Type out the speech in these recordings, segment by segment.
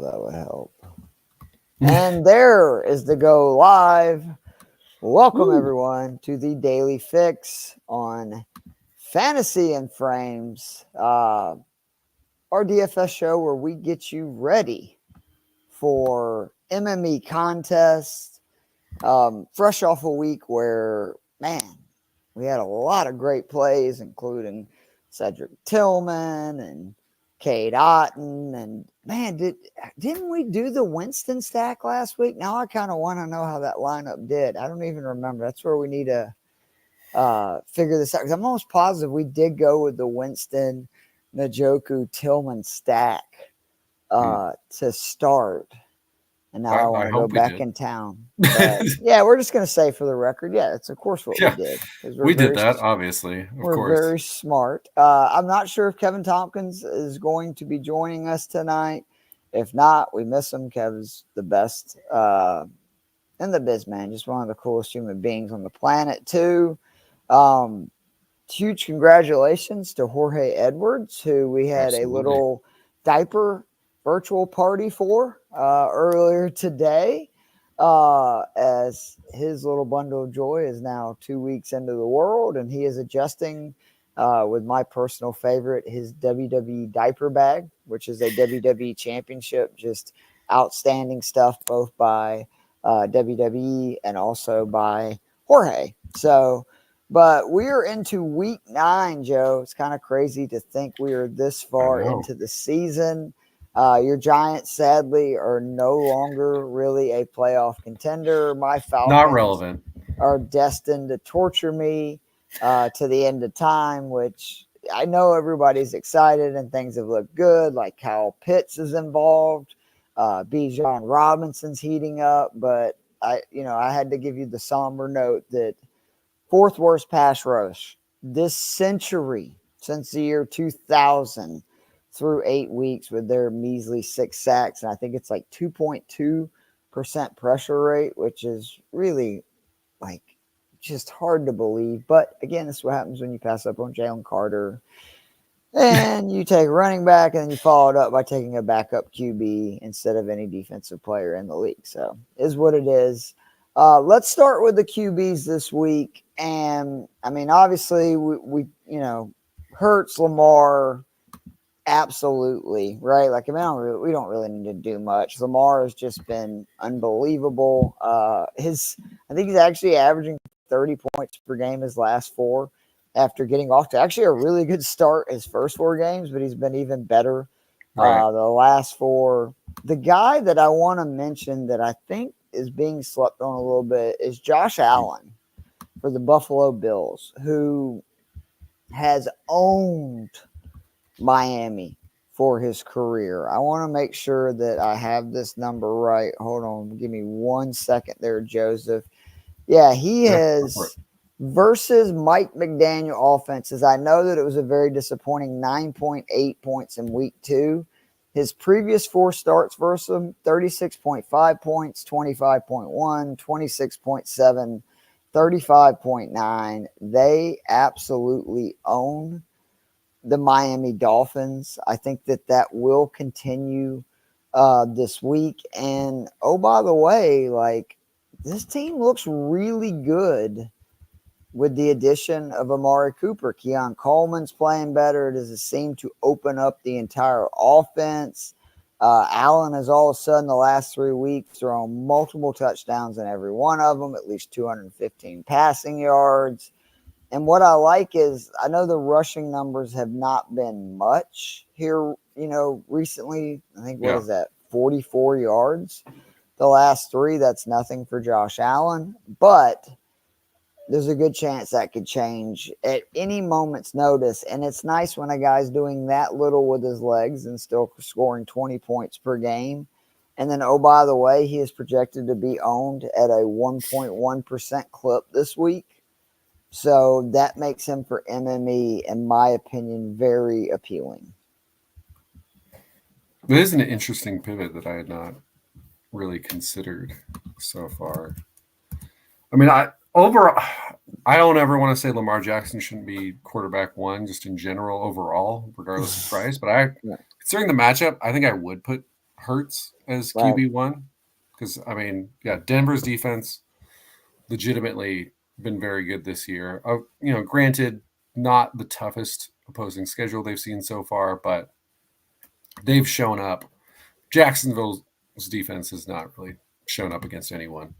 that would help. And there is the go live. Welcome, everyone, to the Daily Fix on Fantasy and Frames, our DFS show where we get you ready for MME contests. Fresh off a week where, man, we had a lot of great plays, including Cedric Tillman and Cade Otton. And, man, didn't we do the Winston stack last week? Now I kind of want to know how that lineup did. I don't even remember. That's where we need to figure this out. Because I'm almost positive we did go with the Winston, Njoku, Tillman stack to start. And now I want to go back in town. But, yeah, we're just going to say for the record, it's of course what we did. We did that, obviously. We're very smart. I'm not sure if Kevin Tompkins is going to be joining us tonight. If not, we miss him. Kevin's the best in the biz, man. Just one of the coolest human beings on the planet, too. Huge congratulations to Jorge Edwards, who we had a little diaper virtual party for earlier today, as his little bundle of joy is now 2 weeks into the world, and he is adjusting with my personal favorite, his WWE diaper bag, which is a WWE championship. Just outstanding stuff, both by WWE and also by Jorge. So, but we're into week 9, Joe. It's kind of crazy to think we are this far into the season. Your Giants, sadly, are no longer really a playoff contender. My Falcons not relevant. Are destined to torture me to the end of time, which I know everybody's excited and things have looked good, like Kyle Pitts is involved. Bijan Robinson's heating up, but I had to give you the somber note that 4th worst pass rush this century since the year 2000 through 8 weeks with their measly 6 sacks. And I think it's like 2.2% pressure rate, which is really like just hard to believe. But again, this is what happens when you pass up on Jalen Carter and you take a running back and then you follow it up by taking a backup QB instead of any defensive player in the league. So is what it is. Let's start with the QBs this week. And I mean, obviously we Hurts, Lamar, absolutely, right? Like, I mean, we don't really need to do much. Lamar has just been unbelievable. I think he's actually averaging 30 points per game his last 4 after getting off to actually a really good start his first 4 games, but he's been even better the last 4. The guy that I want to mention that I think is being slept on a little bit is Josh Allen for the Buffalo Bills, who has owned Miami for his career. I want to make sure that I have this number right. Hold on. Give me 1 second there, Joseph. Yeah, he has versus Mike McDaniel offenses. I know that it was a very disappointing 9.8 points in week 2. His previous 4 starts versus him, 36.5 points, 25.1, 26.7, 35.9. They absolutely own the Miami Dolphins. I think that will continue this week. And, oh, by the way, like, this team looks really good with the addition of Amari Cooper. Keon Coleman's playing better. Does it seem to open up the entire offense? Allen has all of a sudden the last 3 weeks thrown multiple touchdowns in every one of them, at least 215 passing yards. And what I like is, I know the rushing numbers have not been much here, recently. I think, what is that, 44 yards the last 3? That's nothing for Josh Allen. But there's a good chance that could change at any moment's notice. And it's nice when a guy's doing that little with his legs and still scoring 20 points per game. And then, oh, by the way, he is projected to be owned at a 1.1% clip this week. So that makes him for MME, in my opinion, very appealing. It is an interesting pivot that I had not really considered so far. I mean, I don't ever want to say Lamar Jackson shouldn't be quarterback 1 just in general overall, regardless of price. But considering the matchup, I think I would put Hurts as Right. QB1 because, I mean, yeah, Denver's defense legitimately been very good this year. Granted, not the toughest opposing schedule they've seen so far, but they've shown up. Jacksonville's defense has not really shown up against anyone.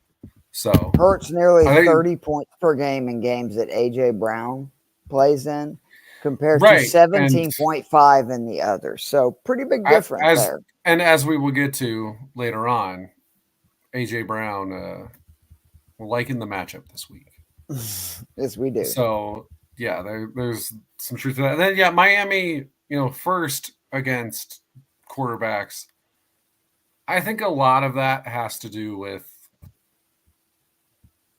So Hurts nearly I think 30 points per game in games that A.J. Brown plays in compared to right, and 17.5 in the others. So pretty big difference there. As we will get to later on, A.J. Brown liking the matchup this week. Yes, we do. So yeah, there's some truth to that. And then yeah, Miami, first against quarterbacks. I think a lot of that has to do with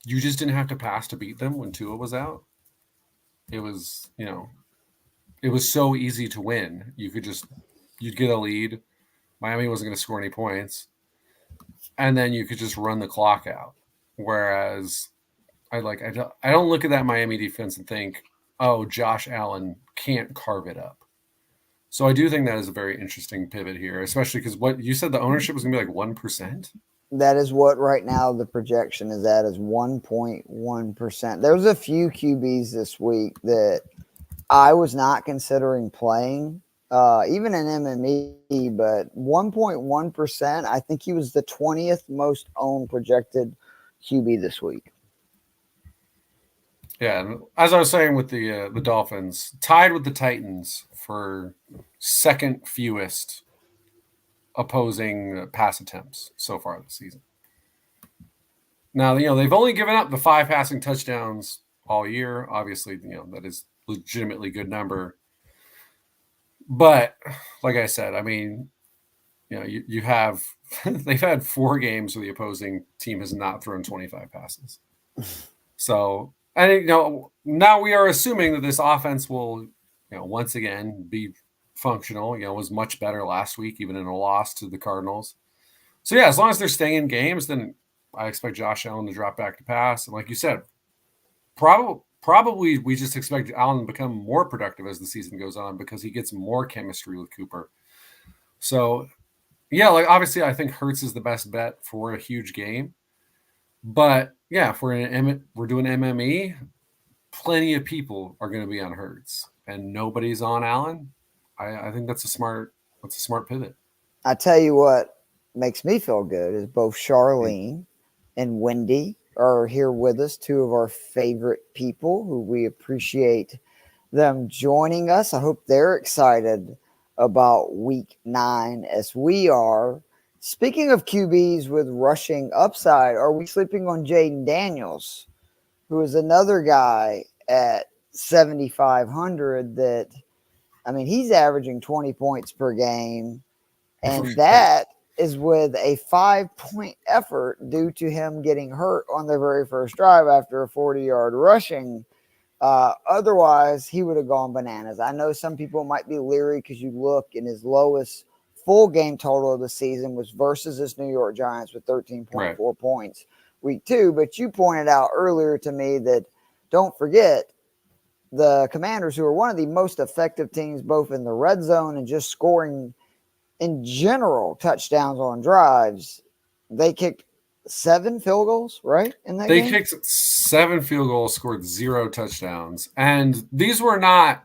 you just didn't have to pass to beat them when Tua was out. It was, it was so easy to win. You'd get a lead. Miami wasn't going to score any points. And then you could just run the clock out. Whereas I don't look at that Miami defense and think, oh, Josh Allen can't carve it up. So I do think that is a very interesting pivot here, especially because what you said the ownership was going to be like 1%. That is what right now the projection is at, is 1.1%. There's a few QBs this week that I was not considering playing, even in MME, but 1.1%, I think he was the 20th most owned projected QB this week. Yeah, and as I was saying with the Dolphins, tied with the Titans for second fewest opposing pass attempts so far this season. Now, they've only given up the 5 passing touchdowns all year. Obviously, that is legitimately good number. But like I said, I mean, you have they've had 4 games where the opposing team has not thrown 25 passes. So, and now we are assuming that this offense will, once again be functional. Was much better last week, even in a loss to the Cardinals. So yeah, as long as they're staying in games, then I expect Josh Allen to drop back to pass. And like you said, probably we just expect Allen to become more productive as the season goes on because he gets more chemistry with Cooper. So yeah, obviously I think Hurts is the best bet for a huge game. But yeah, if we're doing MME, plenty of people are going to be on Hurts and nobody's on Allen. I think that's a smart pivot. I tell you what makes me feel good is both Charlene and Wendy are here with us, 2 of our favorite people who we appreciate them joining us. I hope they're excited about week 9 as we are. Speaking of QBs with rushing upside, are we sleeping on Jaden Daniels, who is another guy at 7,500 that, I mean, he's averaging 20 points per game, and that is with a 5-point effort due to him getting hurt on their very first drive after a 40-yard rushing. Otherwise, he would have gone bananas. I know some people might be leery because you look, in his lowest full game total of the season was versus this New York Giants with 13.4 points week 2. But you pointed out earlier to me that don't forget the Commanders, who are one of the most effective teams both in the red zone and just scoring in general touchdowns on drives. They kicked 7 field goals, right? In that game? They kicked 7 field goals, scored 0 touchdowns. And these were not,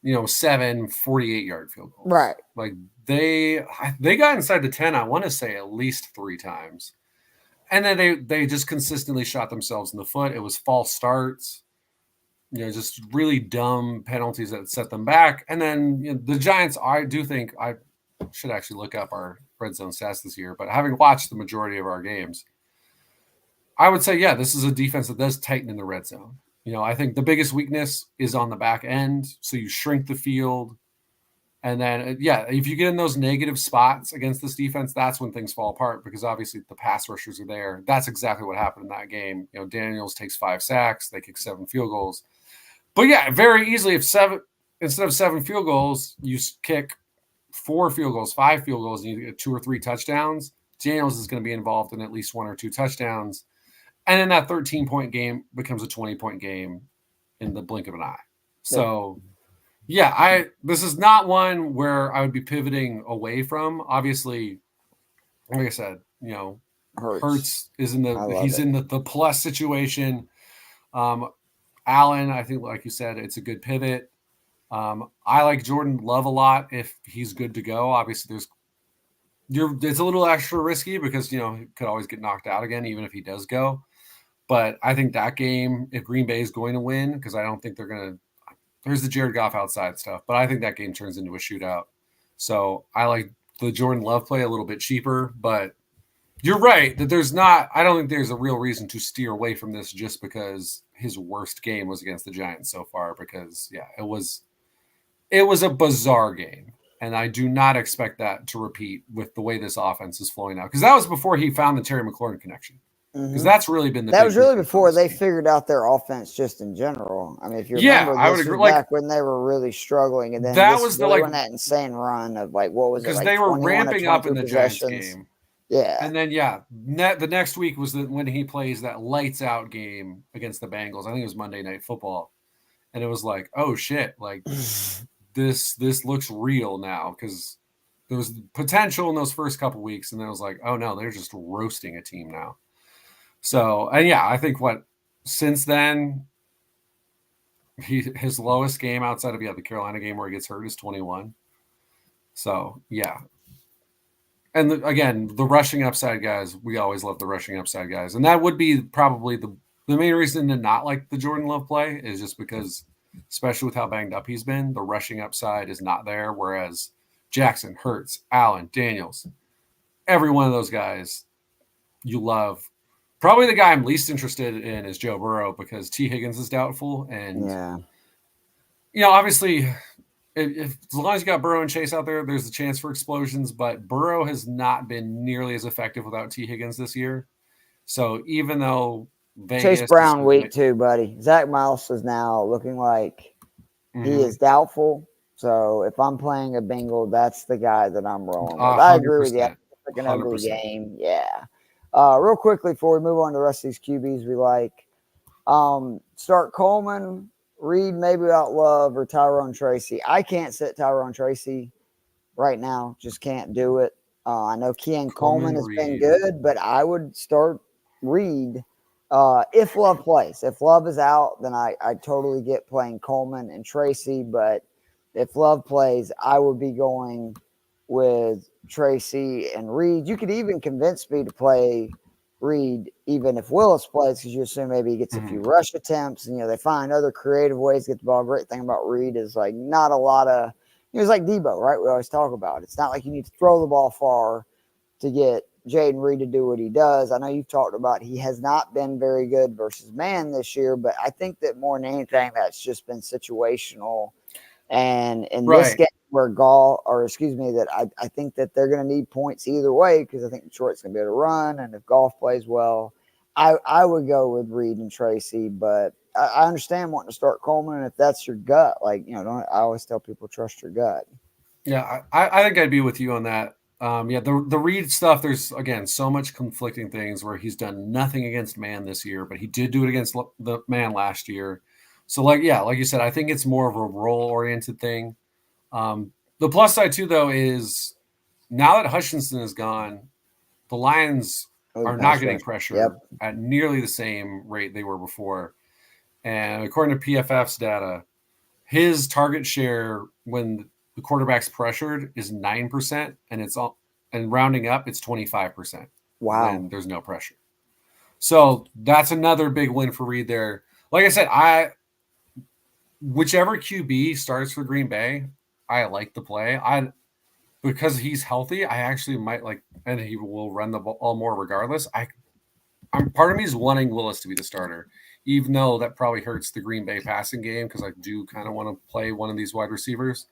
7 48-yard field goals. Right. Like they got inside the 10, I want to say at least 3 times. And then they just consistently shot themselves in the foot. It was false starts. Just really dumb penalties that set them back. And then the Giants, I do think I should actually look up our red zone stats this year, but having watched the majority of our games, I would say, yeah, this is a defense that does tighten in the red zone. I think the biggest weakness is on the back end. So you shrink the field. And then, yeah, if you get in those negative spots against this defense, that's when things fall apart because obviously the pass rushers are there. That's exactly what happened in that game. Daniels takes 5 sacks. They kick 7 field goals. But yeah, very easily, instead of 7 field goals, you kick 4 field goals, 5 field goals, and you get 2 or 3 touchdowns. Daniels is going to be involved in at least 1 or 2 touchdowns. And then that 13-point game becomes a 20-point game in the blink of an eye. So, yeah, this is not one where I would be pivoting away from. Obviously, like I said, Hurts is in he's in the plus situation. Allen, I think, like you said, it's a good pivot. I like Jordan Love a lot if he's good to go. Obviously, it's a little extra risky because he could always get knocked out again, even if he does go. But I think that game, if Green Bay is going to win, because I don't think they're going to. There's the Jared Goff outside stuff, but I think that game turns into a shootout. So I like the Jordan Love play a little bit cheaper, but you're right that I don't think there's a real reason to steer away from this just because his worst game was against the Giants so far, because it was a bizarre game. And I do not expect that to repeat with the way this offense is flowing out. Because that was before he found the Terry McLaurin connection. Because that's really been that was really before they figured out their offense just in general. I mean, if you remember, I would agree. Back when they were really struggling, and then that was that insane run of what was it? Because they were ramping up in the Giants game. Yeah, and then the next week was when he plays that lights out game against the Bengals. I think it was Monday Night Football, and it was like, oh shit, like this looks real now, because there was potential in those first couple weeks, and then it was like, oh no, they're just roasting a team now. So, and I think since then, his lowest game outside of the Carolina game where he gets hurt is 21. So, and again, the rushing upside guys, we always love the rushing upside guys. And that would be probably the main reason to not like the Jordan Love play, is just because, especially with how banged up he's been, the rushing upside is not there. Whereas Jackson, Hurts, Allen, Daniels, every one of those guys you love. Probably the guy I'm least interested in is Joe Burrow, because T. Higgins is doubtful. And, obviously, if as long as you got Burrow and Chase out there, there's a chance for explosions. But Burrow has not been nearly as effective without T. Higgins this year. So even though Vegas Chase Brown week 2, buddy. Zach Mouse is now looking like he is doubtful. So if I'm playing a Bengal, that's the guy that I'm rolling with. I agree with you. It's like an ugly game. Yeah. Real quickly before we move on to the rest of these QBs we like, start Coleman, Reed maybe without Love, or Tyrone Tracy. I can't sit Tyrone Tracy right now. Just can't do it. I know Coleman has been good, but I would start Reed if Love plays. If Love is out, then I totally get playing Coleman and Tracy. But if Love plays, I would be going with Tracy and Reed. You could even convince me to play Reed even if Willis plays, because you assume maybe he gets a few rush attempts, and they find other creative ways to get the ball. Great thing about Reed is like not a lot of it's like Debo, right? We always talk about it's not like you need to throw the ball far to get Jaden Reed to do what he does. I know you've talked about he has not been very good versus man this year, but I think that more than anything that's just been situational. And in this game where I think that they're going to need points either way, because I think Detroit's going to be able to run. And if Goff plays well, I would go with Reed and Tracy. But I understand wanting to start Coleman. And if that's your gut, I always tell people, trust your gut. Yeah, I think I'd be with you on that. The Reed stuff, there's, again, so much conflicting things where he's done nothing against man this year, but he did do it against the man last year. So, like you said, I think it's more of a role-oriented thing. The plus side, too, though, is now that Hutchinson is gone, the Lions are not getting pressure at nearly the same rate they were before. And according to PFF's data, his target share when the quarterback's pressured is 9%, and rounding up, it's 25%. Wow. When there's no pressure. So that's another big win for Reed there. Like I said, whichever QB starts for Green Bay, I like the play. Because he's healthy, I actually might like, and he will run the ball more regardless. Part of me is wanting Willis to be the starter, even though that probably hurts the Green Bay passing game, because I do kind of want to play one of these wide receivers.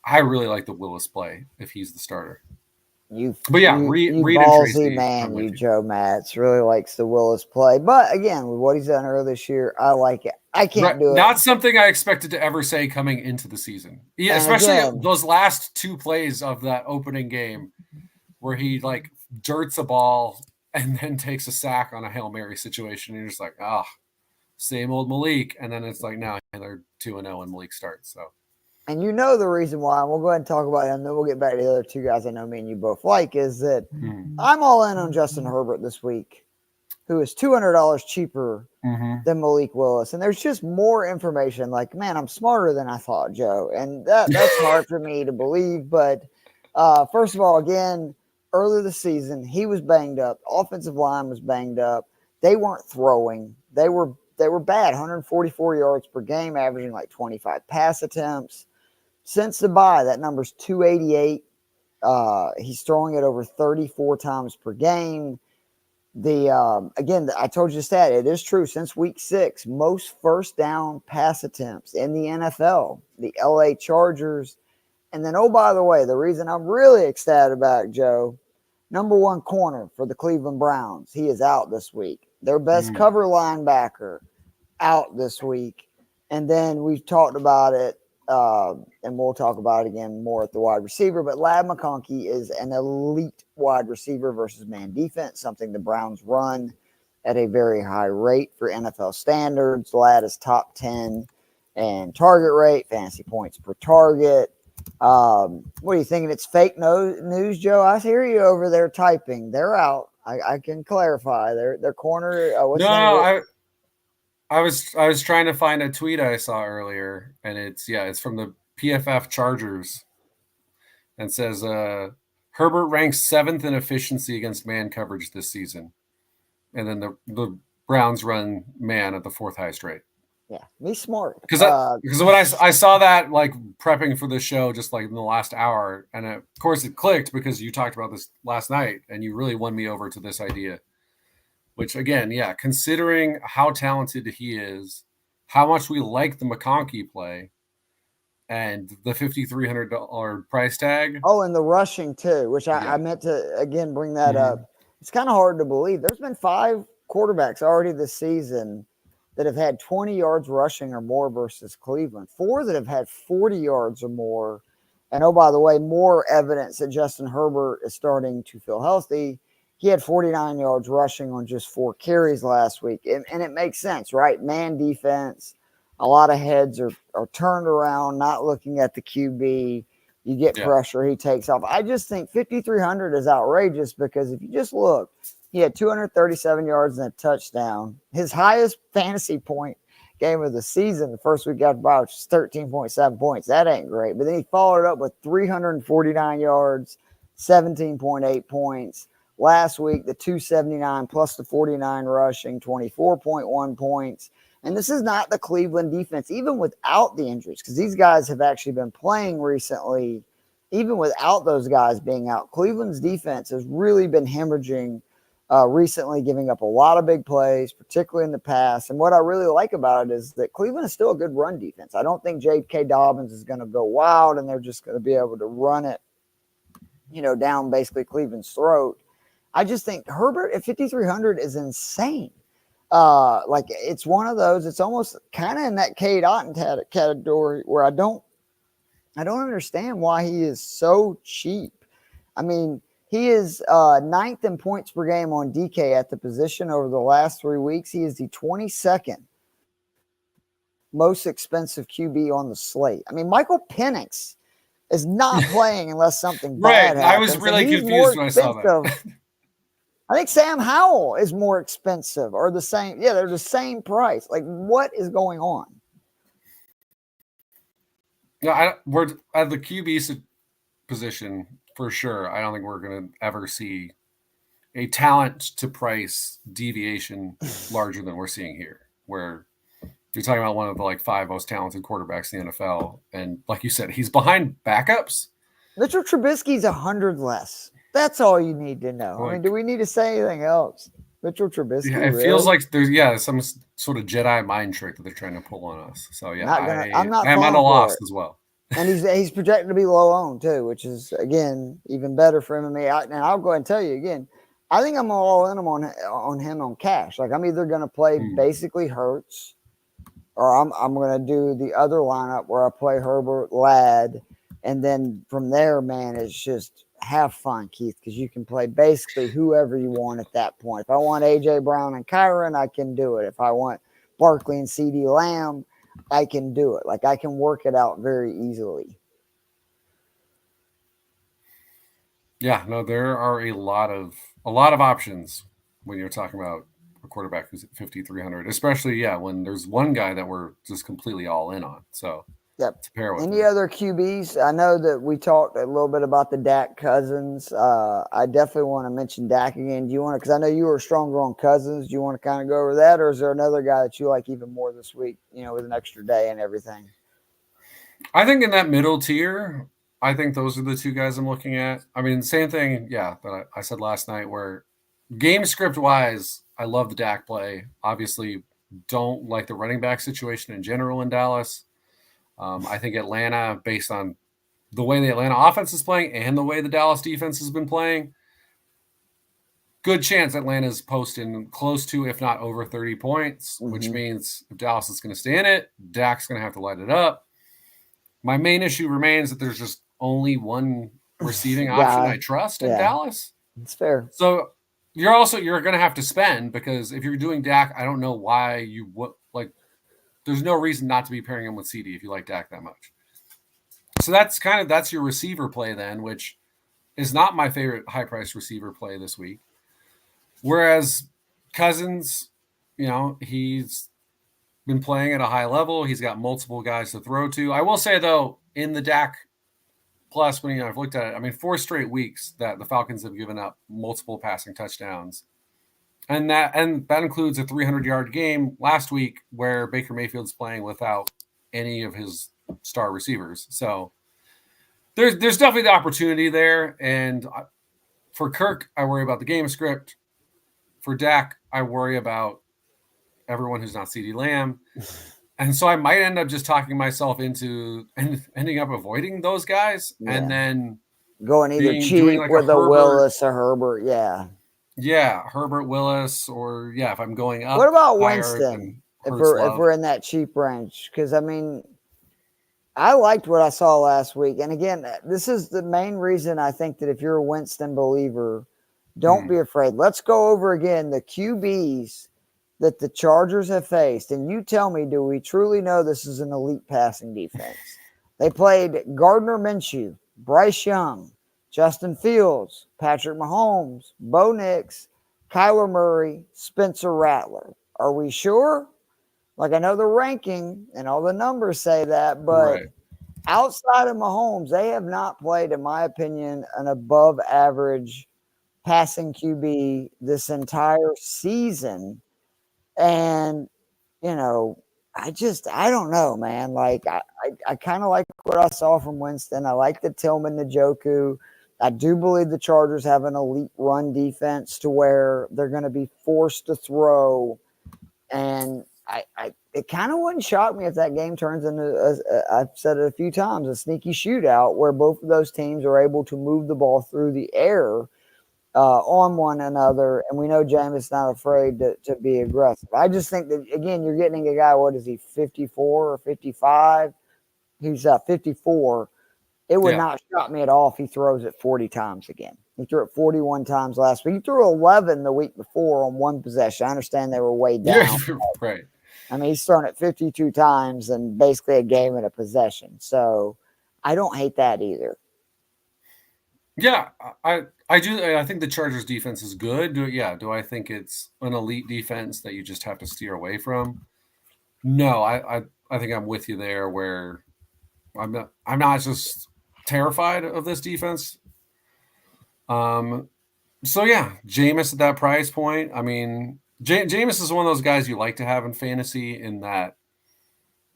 I really like the Willis play if he's the starter. Reed ballsy and Tracy, man, Joe Matz really likes the Willis play. But again, with what he's done earlier this year, I like it. I can't do it. Not something I expected to ever say coming into the season. Yeah, especially those last two plays of that opening game where he dirts a ball and then takes a sack on a Hail Mary situation. And you're just like, same old Malik. And then it's like, now they're 2-0 when Malik starts. So. And the reason why, and we'll go ahead and talk about him, then we'll get back to the other two guys I know me and you both like, is that I'm all in on Justin Herbert this week, who is $200 cheaper than Malik Willis. And there's just more information. Like, man, I'm smarter than I thought, Joe. And that's hard for me to believe. But first of all, again, earlier this season, he was banged up. Offensive line was banged up. They weren't throwing. They were bad, 144 yards per game, averaging like 25 pass attempts. Since the bye, that number's 288. He's throwing it over 34 times per game. Again, I told you the stat. It is true. Since week 6, most first down pass attempts in the NFL, the LA Chargers. And then, oh, by the way, the reason I'm really ecstatic about Joe, number 1 corner for the Cleveland Browns. He is out this week. Their best cover linebacker out this week. And then we've talked about it, and we'll talk about it again more at the wide receiver. But Ladd McConkey is an elite wide receiver versus man defense, something the Browns run at a very high rate for NFL standards. Ladd is top 10 in target rate, fantasy points per target. What are you thinking? It's fake news, Joe? I hear you over there typing. They're out. I can clarify. Their corner. I was trying to find a tweet I saw earlier, and it's from the PFF Chargers, and says Herbert ranks 7th in efficiency against man coverage this season, and then the Browns run man at the 4th highest rate. Yeah, me smart. Because when I saw that, like, prepping for the show just like in the last hour, and of course it clicked because you talked about this last night and you really won me over to this idea, which again, yeah, considering how talented he is, how much we like the McConkey play, and the $5,300 price tag. Oh, and the rushing too, which I meant to, again, bring that up. It's kind of hard to believe. There's been 5 quarterbacks already this season that have had 20 yards rushing or more versus Cleveland, 4 that have had 40 yards or more. And oh, by the way, more evidence that Justin Herbert is starting to feel healthy. He had 49 yards rushing on just 4 carries last week. And it makes sense, right? Man defense, a lot of heads are turned around, not looking at the QB. You get pressure, he takes off. I just think 5,300 is outrageous because if you just look, he had 237 yards and a touchdown. His highest fantasy point game of the season, the first week after bye, which was 13.7 points. That ain't great. But then he followed it up with 349 yards, 17.8 points. Last week, the 279 plus the 49 rushing, 24.1 points. And this is not the Cleveland defense, even without the injuries, because these guys have actually been playing recently, even without those guys being out. Cleveland's defense has really been hemorrhaging recently, giving up a lot of big plays, particularly in the pass. And what I really like about it is that Cleveland is still a good run defense. I don't think J.K. Dobbins is going to go wild and they're just going to be able to run it, down basically Cleveland's throat. I just think Herbert at 5,300 is insane. Like, it's one of those, it's almost kind of in that Cade Otton category where I don't understand why he is so cheap. I mean, he is 9th in points per game on DK at the position over the last 3 weeks. He is the 22nd most expensive QB on the slate. I mean, Michael Penix is not playing unless something bad happens. I was really confused when I saw that. I think Sam Howell is more expensive or the same. Yeah, they're the same price. Like, what is going on? No, we're at the QB position for sure. I don't think we're going to ever see a talent to price deviation larger than we're seeing here, where you're talking about one of the 5 most talented quarterbacks in the NFL. And like you said, he's behind backups. Mitchell Trubisky's 100 less. That's all you need to know. I mean, do we need to say anything else? Mitchell Trubisky. Yeah, it feels like there's some sort of Jedi mind trick that they're trying to pull on us. So yeah, I'm at a loss as well. And he's projected to be low owned too, which is again even better for him and me. And I'll go ahead and tell you again, I think I'm all in on him on cash. Like, I'm either going to play basically Hurts, or I'm going to do the other lineup where I play Herbert, Ladd, and then from there, man, it's just have fun, Keith, because you can play basically whoever you want at that point. If I want A.J. Brown and Kyron, I can do it. If I want Barkley and CeeDee Lamb, I can do it. Like, I can work it out very easily. Yeah, no, there are a lot of options when you're talking about a quarterback who's at 5,300, especially when there's one guy that we're just completely all in on. So Yep. to pair with Any him. other QBs? I know that we talked a little bit about the Dak Cousins. I definitely want to mention Dak again. Do you want to? Because I know you were stronger on Cousins. Do you want to kind of go over that, or is there another guy that you like even more this week? With an extra day and everything. I think in that middle tier, I think those are the two guys I'm looking at. I mean, same thing, that I said last night, where game script wise, I love the Dak play. Obviously, don't like the running back situation in general in Dallas. I think Atlanta, based on the way the Atlanta offense is playing and the way the Dallas defense has been playing, good chance Atlanta's posting close to, if not over 30 points, which means if Dallas is going to stay in it, Dak's going to have to light it up. My main issue remains that there's just only one receiving option I trust in Dallas. It's fair. So you're going to have to spend, because if you're doing Dak, I don't know why you would there's no reason not to be pairing him with CD if you like Dak that much. So that's your receiver play then, which is not my favorite high price receiver play this week. Whereas Cousins, he's been playing at a high level. He's got multiple guys to throw to. I will say, though, in the Dak plus, when I've looked at it, I mean, 4 straight weeks that the Falcons have given up multiple passing touchdowns. And that includes a 300-yard game last week where Baker Mayfield's playing without any of his star receivers. So there's definitely the opportunity there. And for Kirk, I worry about the game script. For Dak, I worry about everyone who's not CeeDee Lamb. And so I might end up just talking myself into ending up avoiding those guys and then going either cheap with a Willis or Herbert. Yeah, Herbert, Willis, or if I'm going up. What about Winston? If we're in that cheap range, because I mean, I liked what I saw last week, and again, this is the main reason I think that if you're a Winston believer, don't be afraid. Let's go over again the QBs that the Chargers have faced, and you tell me, do we truly know this is an elite passing defense? They played Gardner Minshew, Bryce Young, Justin Fields, Patrick Mahomes, Bo Nix, Kyler Murray, Spencer Rattler. Are we sure? I know the ranking and all the numbers say that, but outside of Mahomes, they have not played, in my opinion, an above average passing QB this entire season. And, I don't know, man. I kind of like what I saw from Winston. I like the Tillman, the Njoku. I do believe the Chargers have an elite run defense to where they're going to be forced to throw. And it kind of wouldn't shock me if that game turns into, I've said it a few times, a sneaky shootout where both of those teams are able to move the ball through the air on one another. And we know Jameis not afraid to be aggressive. I just think that, again, you're getting a guy, what is he, 54 or 55? He's 54. It would not shock me at all if he throws it 40 times again. He threw it 41 times last week. He threw 11 the week before on one possession. I understand they were way down. Right. I mean, he's thrown it 52 times and basically a game and a possession. So I don't hate that either. Yeah, I do. I think the Chargers defense is good. Do I think it's an elite defense that you just have to steer away from? No, I think I'm with you there, where I'm not just terrified of this defense. So Jameis at that price point. I mean, Jameis is one of those guys you like to have in fantasy. In that,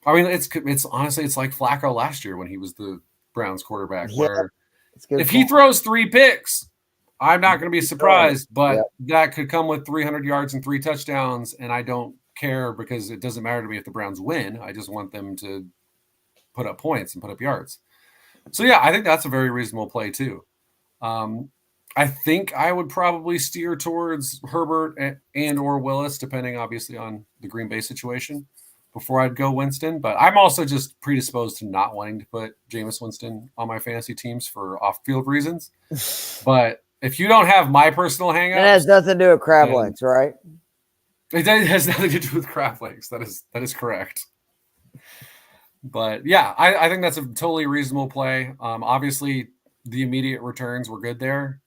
I mean, it's honestly, it's like Flacco last year when he was the Browns quarterback, where if he throws 3 picks, I'm not going to be surprised. But that could come with 300 yards and 3 touchdowns, and I don't care, because it doesn't matter to me if the Browns win. I just want them to put up points and put up yards. So I think that's a very reasonable play too. I think I would probably steer towards Herbert and or Willis, depending obviously on the Green Bay situation, before I'd go Winston. But I'm also just predisposed to not wanting to put Jameis Winston on my fantasy teams for off-field reasons. But if you don't have my personal hang-up, it has nothing to do with crab legs, right? It has nothing to do with crab legs. That is correct. But I think that's a totally reasonable play. Obviously, the immediate returns were good there.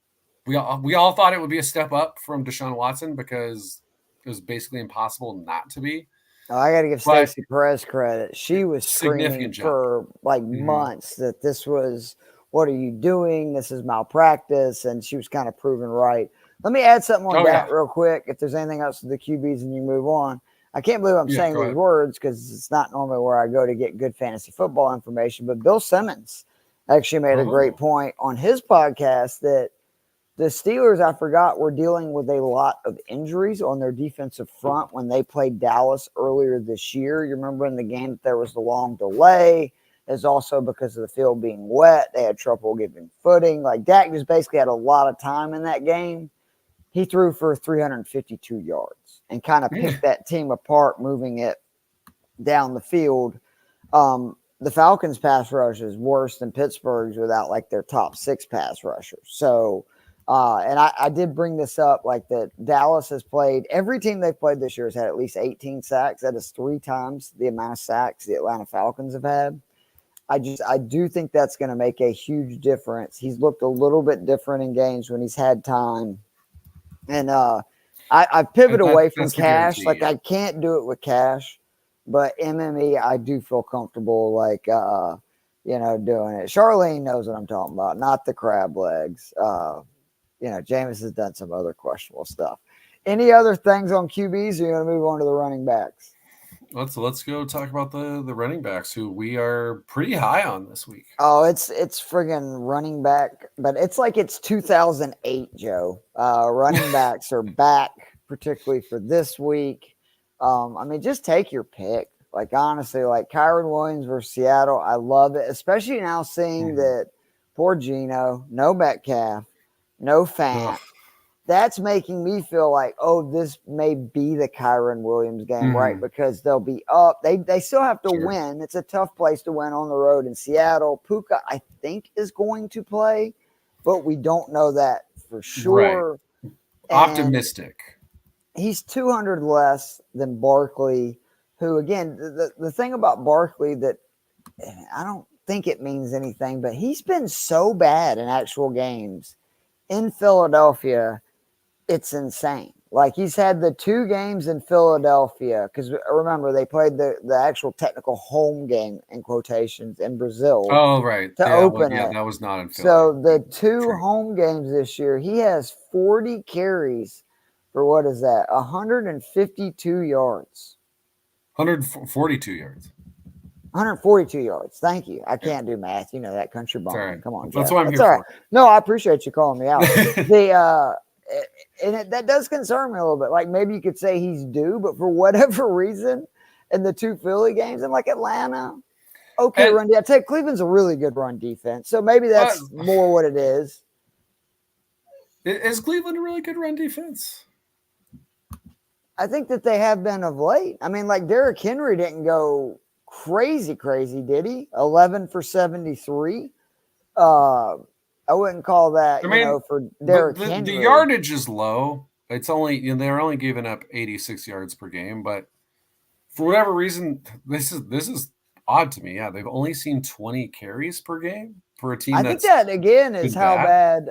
We all thought it would be a step up from Deshaun Watson because it was basically impossible not to be. Oh, I got to give But Stacey Perez credit. She was screaming significant jump. for like months that this was, what are you doing? This is malpractice. And she was kind of proven right. Let me add something on that real quick. If there's anything else with the QBs and you move on. I can't believe I'm saying these words because it's not normally where I go to get good fantasy football information. But Bill Simmons actually made a great point on his podcast that the Steelers, I forgot, were dealing with a lot of injuries on their defensive front when they played Dallas earlier this year. You remember in the game that there was the long delay. It's also because of the field being wet. They had trouble getting footing. Like Dak just basically had a lot of time in that game. He threw for 352 yards and kind of picked that team apart, moving it down the field. The Falcons' pass rush is worse than Pittsburgh's without like their top 6 pass rushers. So, and I did bring this up, like that Dallas has played, every team they've played this year has had at least 18 sacks. That is 3 times the amount of sacks the Atlanta Falcons have had. I do think that's going to make a huge difference. He's looked a little bit different in games when he's had time. And I pivot away from Cash. Like I can't do it with Cash, but MME, I do feel comfortable like, doing it. Charlene knows what I'm talking about, not the crab legs. Jameis has done some other questionable stuff. Any other things on QBs, or you want to move on to the running backs? Let's go talk about the running backs who we are pretty high on this week. Oh, it's friggin' running back, but it's like it's 2008, Joe. Running backs are back, particularly for this week. Just take your pick. Like honestly, like Kyron Williams versus Seattle, I love it, especially now seeing that poor Geno, no Metcalf, no Fant. That's making me feel like, this may be the Kyron Williams game, right? Because they'll be up. They still have to win. It's a tough place to win on the road in Seattle. Puka, I think, is going to play, but we don't know that for sure. Right. Optimistic. He's 200 less than Barkley, who, again, the thing about Barkley that I don't think it means anything, but he's been so bad in actual games in Philadelphia. It's insane. Like he's had the 2 games in Philadelphia, because remember they played the actual technical home game in quotations in Brazil. Oh, right. To open it. That was not in Philly. So the 2 home games this year, he has 40 carries for what is that? 152 yards. 142 yards. 142 yards. Thank you. I can't do math. You know that country bumping. Come on, Jeff. That's what I'm here for. No, I appreciate you calling me out. That does concern me a little bit. Like maybe you could say he's due, but for whatever reason, in the 2 Philly games, and like Atlanta, run. I tell you, Cleveland's a really good run defense, so maybe that's more what it is. Is Cleveland a really good run defense? I think that they have been of late. I mean, like Derrick Henry didn't go crazy, did he? 11 for 73. I wouldn't call that, for Derrick Henry. The yardage is low. It's only, they're only giving up 86 yards per game, but for whatever reason, this is odd to me. Yeah, they've only seen 20 carries per game for a team. I think that again is how bad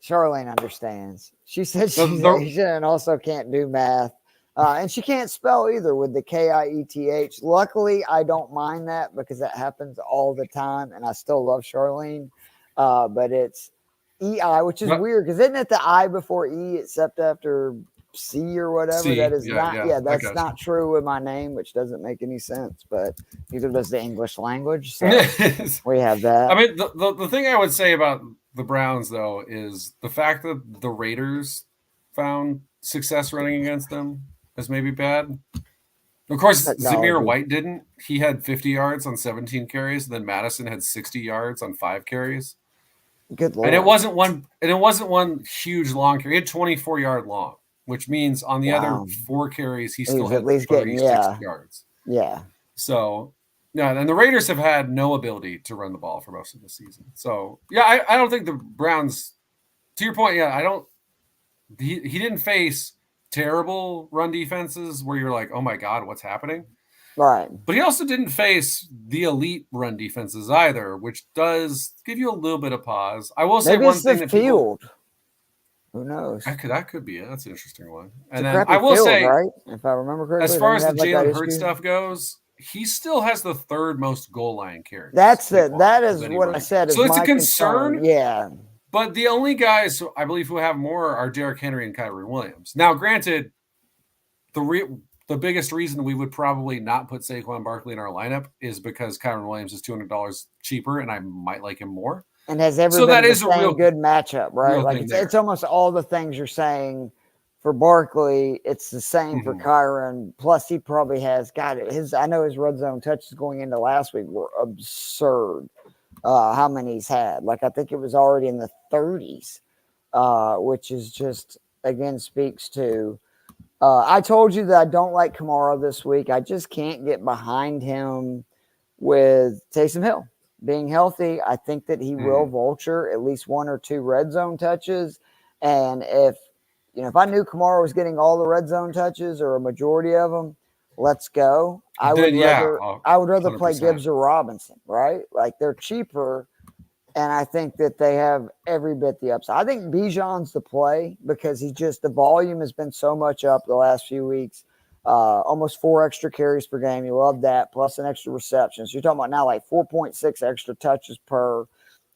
Charlene understands. She said she's Asian and also can't do math. And she can't spell either with the Kieth. Luckily, I don't mind that because that happens all the time, and I still love Charlene. But it's EI, which is weird because isn't it the I before E except after C or whatever? C. That is that's not true with my name, which doesn't make any sense. But neither does the English language. So we have that. I mean, the thing I would say about the Browns, though, is the fact that the Raiders found success running against them is maybe bad. Of course, Zamir White didn't. He had 50 yards on 17 carries. And then Madison had 60 yards on 5 carries. Good Lord. And it wasn't one huge long carry. He had 24-yard long, which means on the other 4 carries, he still had at least 36 yards. Yeah. So, and the Raiders have had no ability to run the ball for most of the season. So, I don't think the Browns, to your point, he didn't face terrible run defenses where you're like, oh my God, what's happening? Right. But he also didn't face the elite run defenses either, which does give you a little bit of pause. I will say Maybe one it's the thing that people field. Who knows? that could be it. That's an interesting one. It's And a then I crappy will field, say, right? If I remember as correctly, far don't as you the have like that Jalen Hurts issue? stuff goes, he still has the third most goal line carries. That Of is any what I running back. said is So it's a my concern. concern. Yeah. But the only guys I believe who have more are Derrick Henry and Kyrie Williams. Now, granted, the biggest reason we would probably not put Saquon Barkley in our lineup is because Kyron Williams is $200 cheaper, and I might like him more. And has ever So that been the is a same good matchup, right? real Like thing it's there. almost all the things you're saying for Barkley. It's the same for Kyron. Plus, he probably has got it. I know his red zone touches going into last week were absurd. How many he's had? Like I think it was already in the 30s, which is just again speaks to. I told you that I don't like Kamara this week. I just can't get behind him with Taysom Hill being healthy. I think that he will vulture at least one or two red zone touches. And if I knew Kamara was getting all the red zone touches or a majority of them, let's go. I would rather play 100%. Gibbs or Robinson, right? Like they're cheaper. And I think that they have every bit the upside. I think Bijan's the play because the volume has been so much up the last few weeks. Almost 4 extra carries per game. You love that, plus an extra reception. So you're talking about now like 4.6 extra touches per.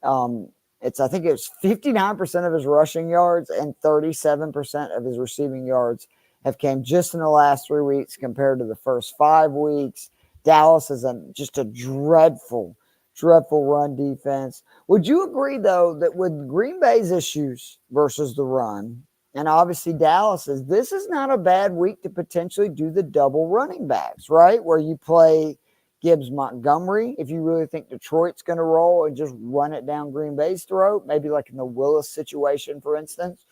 I think it was 59% of his rushing yards and 37% of his receiving yards have came just in the last 3 weeks compared to the first 5 weeks. Dallas is just a dreadful run defense. Would you agree, though, that with Green Bay's issues versus the run, and obviously Dallas's, this is not a bad week to potentially do the double running backs, right? Where you play Gibbs Montgomery, if you really think Detroit's going to roll and just run it down Green Bay's throat, maybe like in the Willis situation, for instance.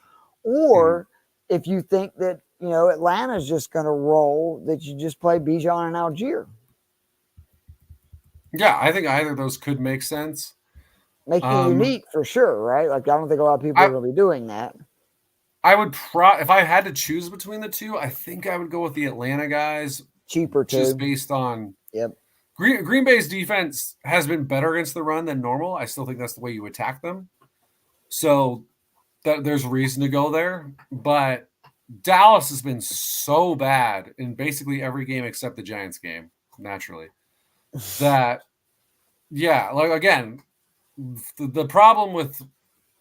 Or if you think that, Atlanta's just going to roll, that you just play Bijan and Algier. Yeah, I think either of those could make sense. Make you unique for sure, right? Like I don't think a lot of people are going to be doing that. I would if I had to choose between the two, I think I would go with the Atlanta guys. Cheaper too. Just based on Green Bay's defense has been better against the run than normal. I still think that's the way you attack them. So there's reason to go there. But Dallas has been so bad in basically every game except the Giants game, naturally. That, like again, the problem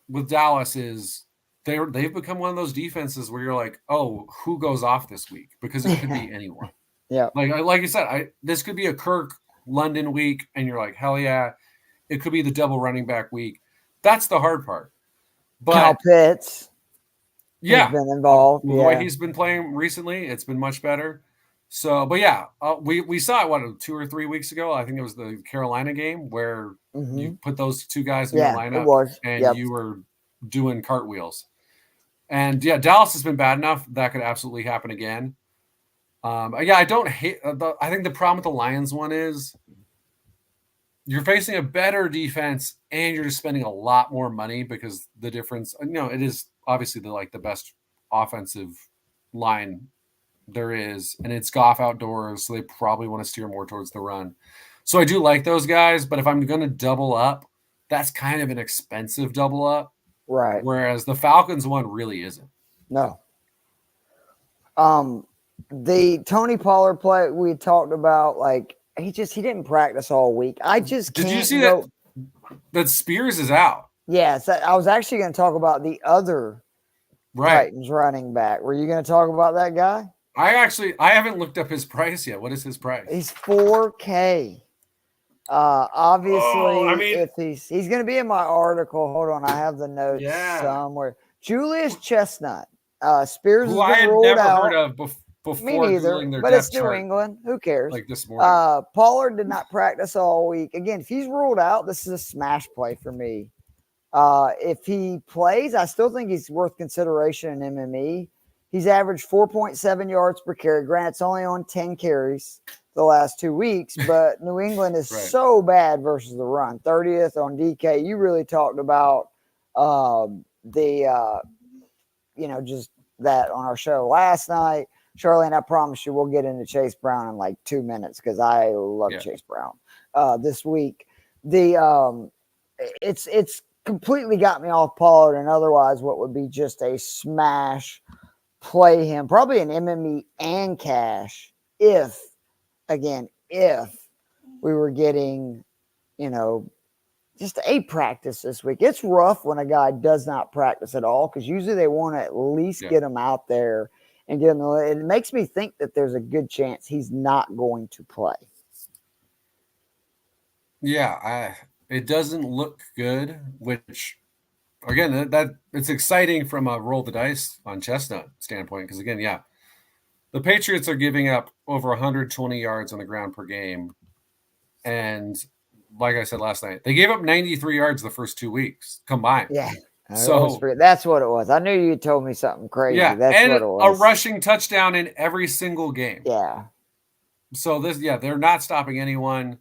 with Dallas is they've become one of those defenses where you're like, oh, who goes off this week? Because it could be anyone. Yeah. Like you said, this could be a Kirk London week, and you're like, hell yeah. It could be the double running back week. That's the hard part. But Kyle Pitts. Yeah. Has been involved. The way he's been playing recently, it's been much better. So, but yeah, we saw it, 2 or 3 weeks ago? I think it was the Carolina game where you put those two guys in your lineup and you were doing cartwheels. And yeah, Dallas has been bad enough that could absolutely happen again. I don't hate. I think the problem with the Lions one is you're facing a better defense and you're just spending a lot more money because the difference. It is obviously the best offensive line there is, and it's Goff outdoors, so they probably want to steer more towards the run. So I do like those guys, but if I'm going to double up, that's kind of an expensive double up. Right. Whereas the Falcons one really isn't. No. The Tony Pollard play we talked about, he didn't practice all week. I just can't. Did you see that Spears is out? Yes. I was actually going to talk about the other Titans running back. Were you going to talk about that guy? I haven't looked up his price yet. What is his price? He's $4K. Obviously, if he's going to be in my article. Hold on, I have the notes somewhere. Julius Chestnut. Spears has been ruled out. I had never heard of before. Me neither, but it's New England. Who cares? Like this morning. Pollard did not practice all week. Again, if he's ruled out, this is a smash play for me. If he plays, I still think he's worth consideration in MME. He's averaged 4.7 yards per carry. Granted, it's only on 10 carries the last 2 weeks, but New England is so bad versus the run. 30th on DK. You really talked about just that on our show last night. Charlene, I promise you we'll get into Chase Brown in like 2 minutes because I love Chase Brown this week. It's completely got me off Pollard, and otherwise what would be just a smash play him, probably an MME and cash if we were getting, just a practice this week. It's rough when a guy does not practice at all because usually they want to at least get him out there and get him. It makes me think that there's a good chance he's not going to play. Yeah, it doesn't look good, which again, that it's exciting from a roll the dice on Chestnut standpoint because again, the Patriots are giving up over 120 yards on the ground per game, and like I said last night, they gave up 93 yards the first 2 weeks combined. Yeah. So that's what it was. I knew you told me something crazy. Yeah, that's and what it was. A rushing touchdown in every single game. Yeah. So they're not stopping anyone.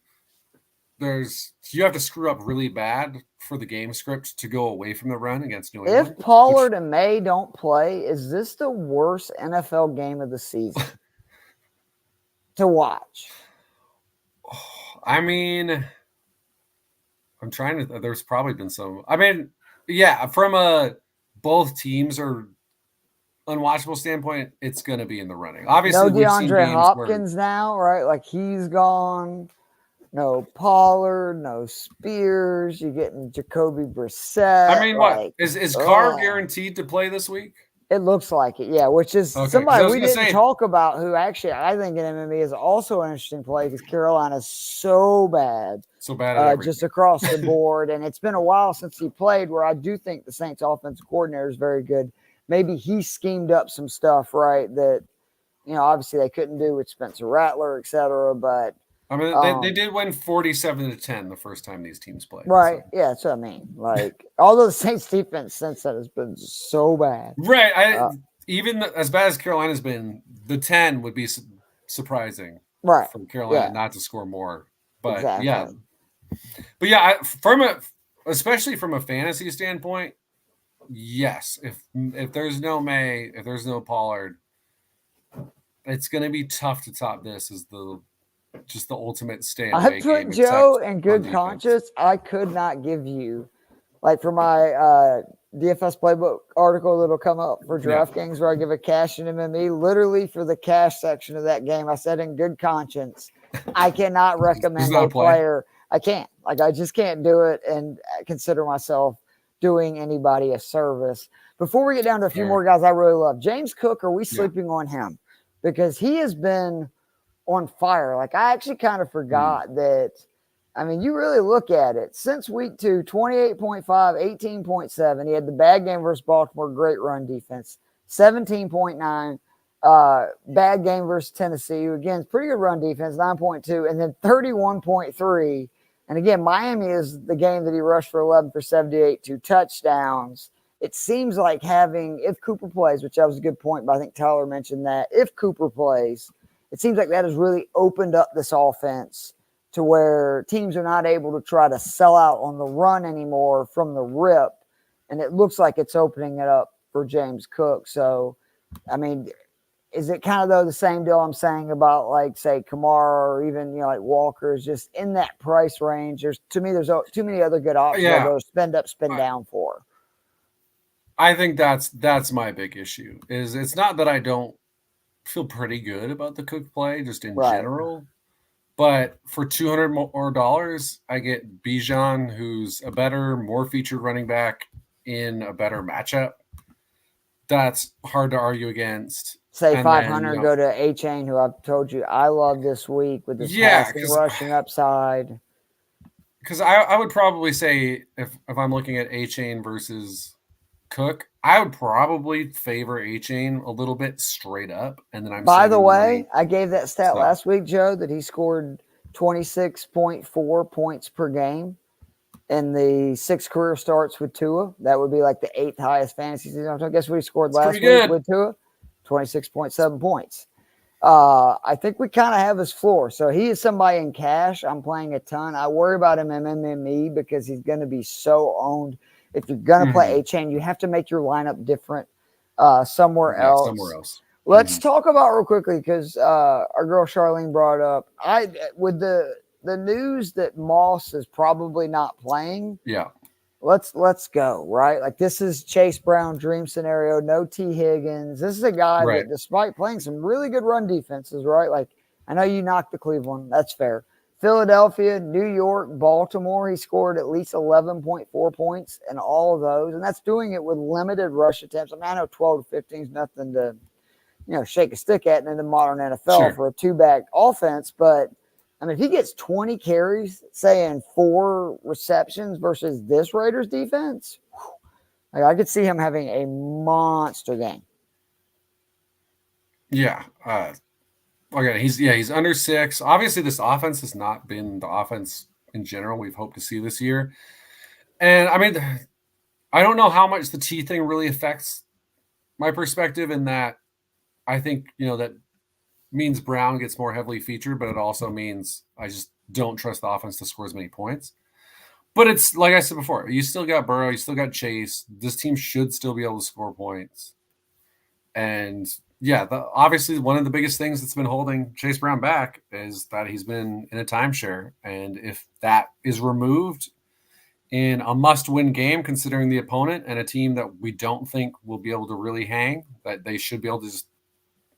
You have to screw up really bad for the game script to go away from the run against New England. If Pollard and May don't play, is this the worst NFL game of the season to watch? I mean, I'm trying to. There's probably been some. From a both teams are unwatchable standpoint, it's going to be in the running. Obviously, no DeAndre Hopkins now, right? Like he's gone. No Pollard, no Spears. You're getting Jacoby Brissett. I mean, what is Carr guaranteed to play this week? It looks like it, yeah. Which is somebody we didn't talk about, who actually I think in MME is also an interesting play because Carolina's so bad just across the board, and it's been a while since he played. Where I do think the Saints' offensive coordinator is very good. Maybe he schemed up some stuff, right? That obviously they couldn't do with Spencer Rattler, et cetera, but. I mean, they did win 47-10 the first time these teams played. Right. So. Yeah, that's what I mean. Like, although the Saints defense since then has been so bad. Right. Even as bad as Carolina's been, the 10 would be surprising. Right. For Carolina not to score more. But exactly. especially from a fantasy standpoint, yes. If there's no May, if there's no Pollard, it's going to be tough to top this as the ultimate stay away game. I put Joe in good conscience. I could not give you, like for my DFS playbook article that'll come up for DraftKings where I give a cash and MME, literally for the cash section of that game, I said in good conscience, I cannot recommend a player. I can't. Like I just can't do it and consider myself doing anybody a service. Before we get down to a few more guys I really love, James Cook, are we sleeping on him? Because he has been on fire. Like I actually kind of forgot that. I mean, you really look at it since week 2, 28.5, 18.7. He had the bad game versus Baltimore, great run defense. 17.9, bad game versus Tennessee, again, pretty good run defense, 9.2, and then 31.3. And again, Miami is the game that he rushed for 11 for 78, 2 touchdowns. It seems like if Cooper plays, which that was a good point, but I think Tyler mentioned that, if Cooper plays, it seems like that has really opened up this offense to where teams are not able to try to sell out on the run anymore from the rip. And it looks like it's opening it up for James Cook. So, I mean, is it kind of the same deal I'm saying about like, say, Kamara or even, like Walker is just in that price range? There's too many other good options to go spend up, spend down for. I think that's my big issue is it's not that I don't feel pretty good about the Cook play just in general, but for $200 more, I get Bijan, who's a better, more featured running back in a better matchup. That's hard to argue against. Say 500, go to A-Chain, who I've told you I love this week with this passing, rushing upside. Because I would probably say if I'm looking at A-Chain versus Cook, I would probably favor A-Chain a little bit straight up. And then by the way, I gave that stat last week, Joe, that he scored 26.4 points per game in the 6 career starts with Tua. That would be like the 8th highest fantasy season. I guess what he scored last week with Tua, 26.7 points. I think we kind of have his floor. So he is somebody in cash I'm playing a ton. I worry about him in MME because he's going to be so owned. If you're going to play A-Chain, you have to make your lineup different somewhere else. Let's talk about real quickly because our girl Charlene brought up with the news that Moss is probably not playing. Yeah. Let's go, right? Like this is Chase Brown dream scenario, no T. Higgins. This is a guy that despite playing some really good run defenses, right? Like I know you knocked the Cleveland, that's fair. Philadelphia, New York, Baltimore, he scored at least 11.4 points in all of those, and that's doing it with limited rush attempts. I mean, I know 12 to 15 is nothing to shake a stick at in the modern NFL for a two-back offense. But, I mean, if he gets 20 carries, say, in 4 receptions versus this Raiders defense, like I could see him having a monster game. Yeah. Again, he's under 6. Obviously, this offense has not been the offense in general we've hoped to see this year. And, I mean, I don't know how much the T thing really affects my perspective in that I think, that means Brown gets more heavily featured, but it also means I just don't trust the offense to score as many points. But it's like I said before, you still got Burrow, you still got Chase. This team should still be able to score points. And yeah, obviously one of the biggest things that's been holding Chase Brown back is that he's been in a timeshare. And if that is removed in a must-win game, considering the opponent and a team that we don't think will be able to really hang, that they should be able to just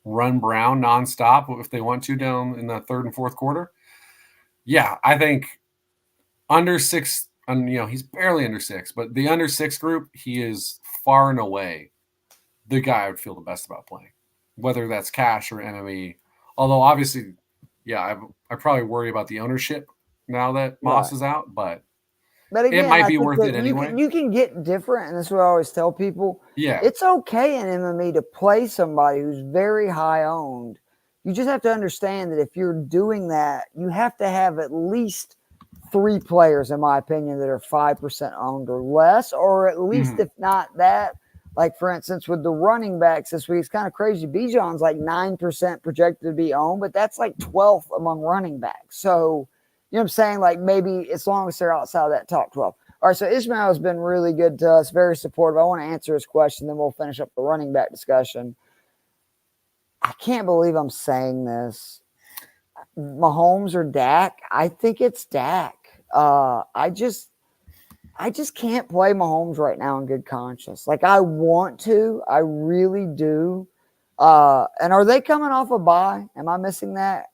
run Brown nonstop if they want to down in the third and fourth quarter. Yeah, I think under 6, he's barely under 6, but the under 6 group, he is far and away the guy I would feel the best about playing, whether that's cash or MME. Although obviously, yeah, I probably worry about the ownership now that Moss is out, but again, it might be worth it anyway. You can get different, and this is what I always tell people. Yeah. It's okay in MME to play somebody who's very high owned. You just have to understand that if you're doing that, you have to have at least 3 players, in my opinion, that are 5% owned or less, or at least if not that. Like, for instance, with the running backs this week, it's kind of crazy. Bijan's like 9% projected to be owned, but that's like 12th among running backs. So, you know what I'm saying? Like maybe as long as they're outside of that top 12. All right, so Ishmael has been really good to us, very supportive. I want to answer his question, then we'll finish up the running back discussion. I can't believe I'm saying this. Mahomes or Dak? I think it's Dak. I just can't play Mahomes right now in good conscience. Like I want to. I really do. And are they coming off a bye? Am I missing that?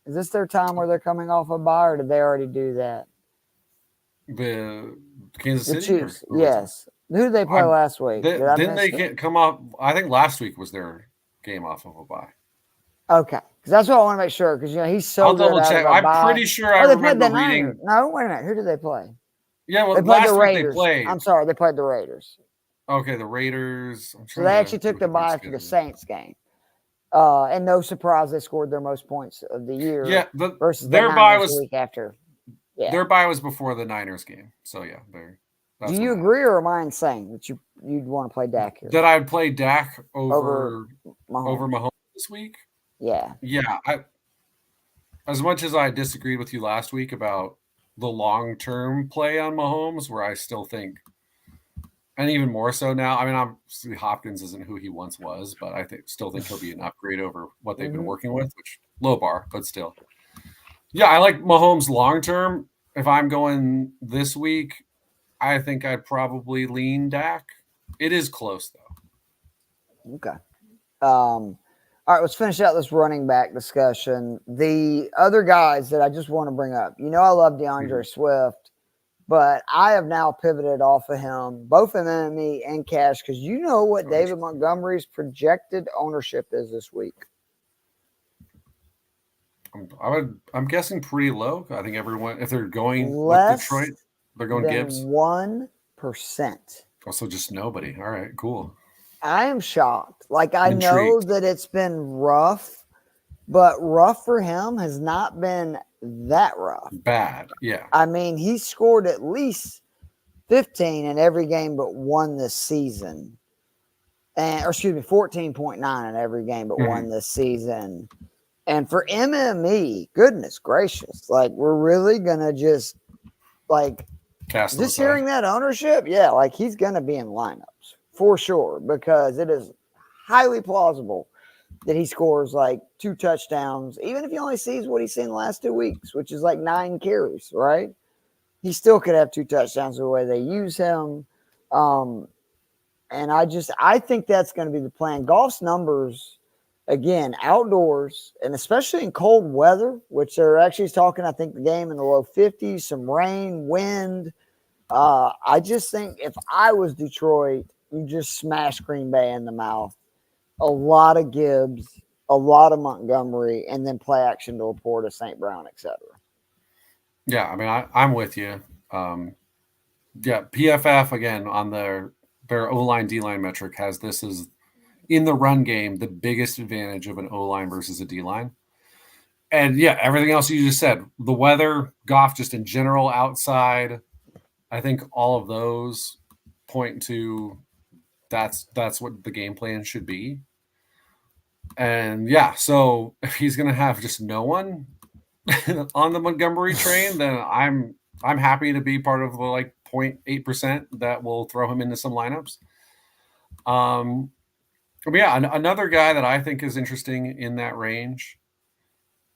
Is this their time where they're coming off a bye, or did they already do that? The Kansas City? Chiefs, yes. Who did they play last week? Didn't they come off? I think last week was their game off of a bye. Okay, because that's what I want to make sure. Because he's so good. I'll double check. I'm pretty sure I remember reading. No, wait a minute. Who did they play? Yeah, well, last week they played. I'm sorry, they played the Raiders. Okay, the Raiders. So they actually took the bye for the Saints game. And no surprise, they scored their most points of the year. Yeah, versus their bye was the week after. Yeah. Their bye was before the Niners game. So yeah, do you agree, or am I insane that you'd want to play Dak here? That I'd play Dak over Mahomes this week? Yeah. Yeah. As much as I disagreed with you last week about the long-term play on Mahomes, where I still think, and even more so now, I mean, obviously Hopkins isn't who he once was, but I still think he'll be an upgrade over what they've been working with, which low bar, but still. Yeah, I like Mahomes long-term. If I'm going this week, I think I'd probably lean Dak. It is close, though. Okay. All right, let's finish out this running back discussion. The other guys that I just want to bring up, I love DeAndre Swift, but I have now pivoted off of him, both in MME and cash, because you know what David Montgomery's projected ownership is this week. I'm guessing pretty low. I think everyone, if they're going with Detroit, they're going Gibbs. 1%. Also, just nobody. All right, cool. I am shocked. Like, I know that it's been rough, but rough for him has not been that rough. Bad, yeah. I mean, he scored at least 15 in every game but one this season. 14.9 in every game but one this season. And for MME, goodness gracious, like, we're really going to just, like, just hearing that ownership, yeah, like, he's going to be in lineups. For sure, because it is highly plausible that he scores like 2 touchdowns, even if he only sees what he's seen the last 2 weeks, which is like 9 carries, right? He still could have 2 touchdowns the way they use him. And I think that's going to be the plan. Golf's numbers, again, outdoors, and especially in cold weather, which they're actually talking, I think, the game in the low 50s, some rain, wind. I just think if I was Detroit, you just smash Green Bay in the mouth. A lot of Gibbs, a lot of Montgomery, and then play action to Laporta, St. Brown, etc. Yeah, I mean, I'm with you. Yeah, PFF, again, on their O-line, D-line metric has this as, in the run game, the biggest advantage of an O-line versus a D-line. And, yeah, everything else you just said, the weather, Goff just in general outside, I think all of those point to that's what the game plan should be. And, yeah, so if he's going to have just no one on the Montgomery train, then I'm happy to be part of the, like, 0.8% that will throw him into some lineups. But yeah, another guy that I think is interesting in that range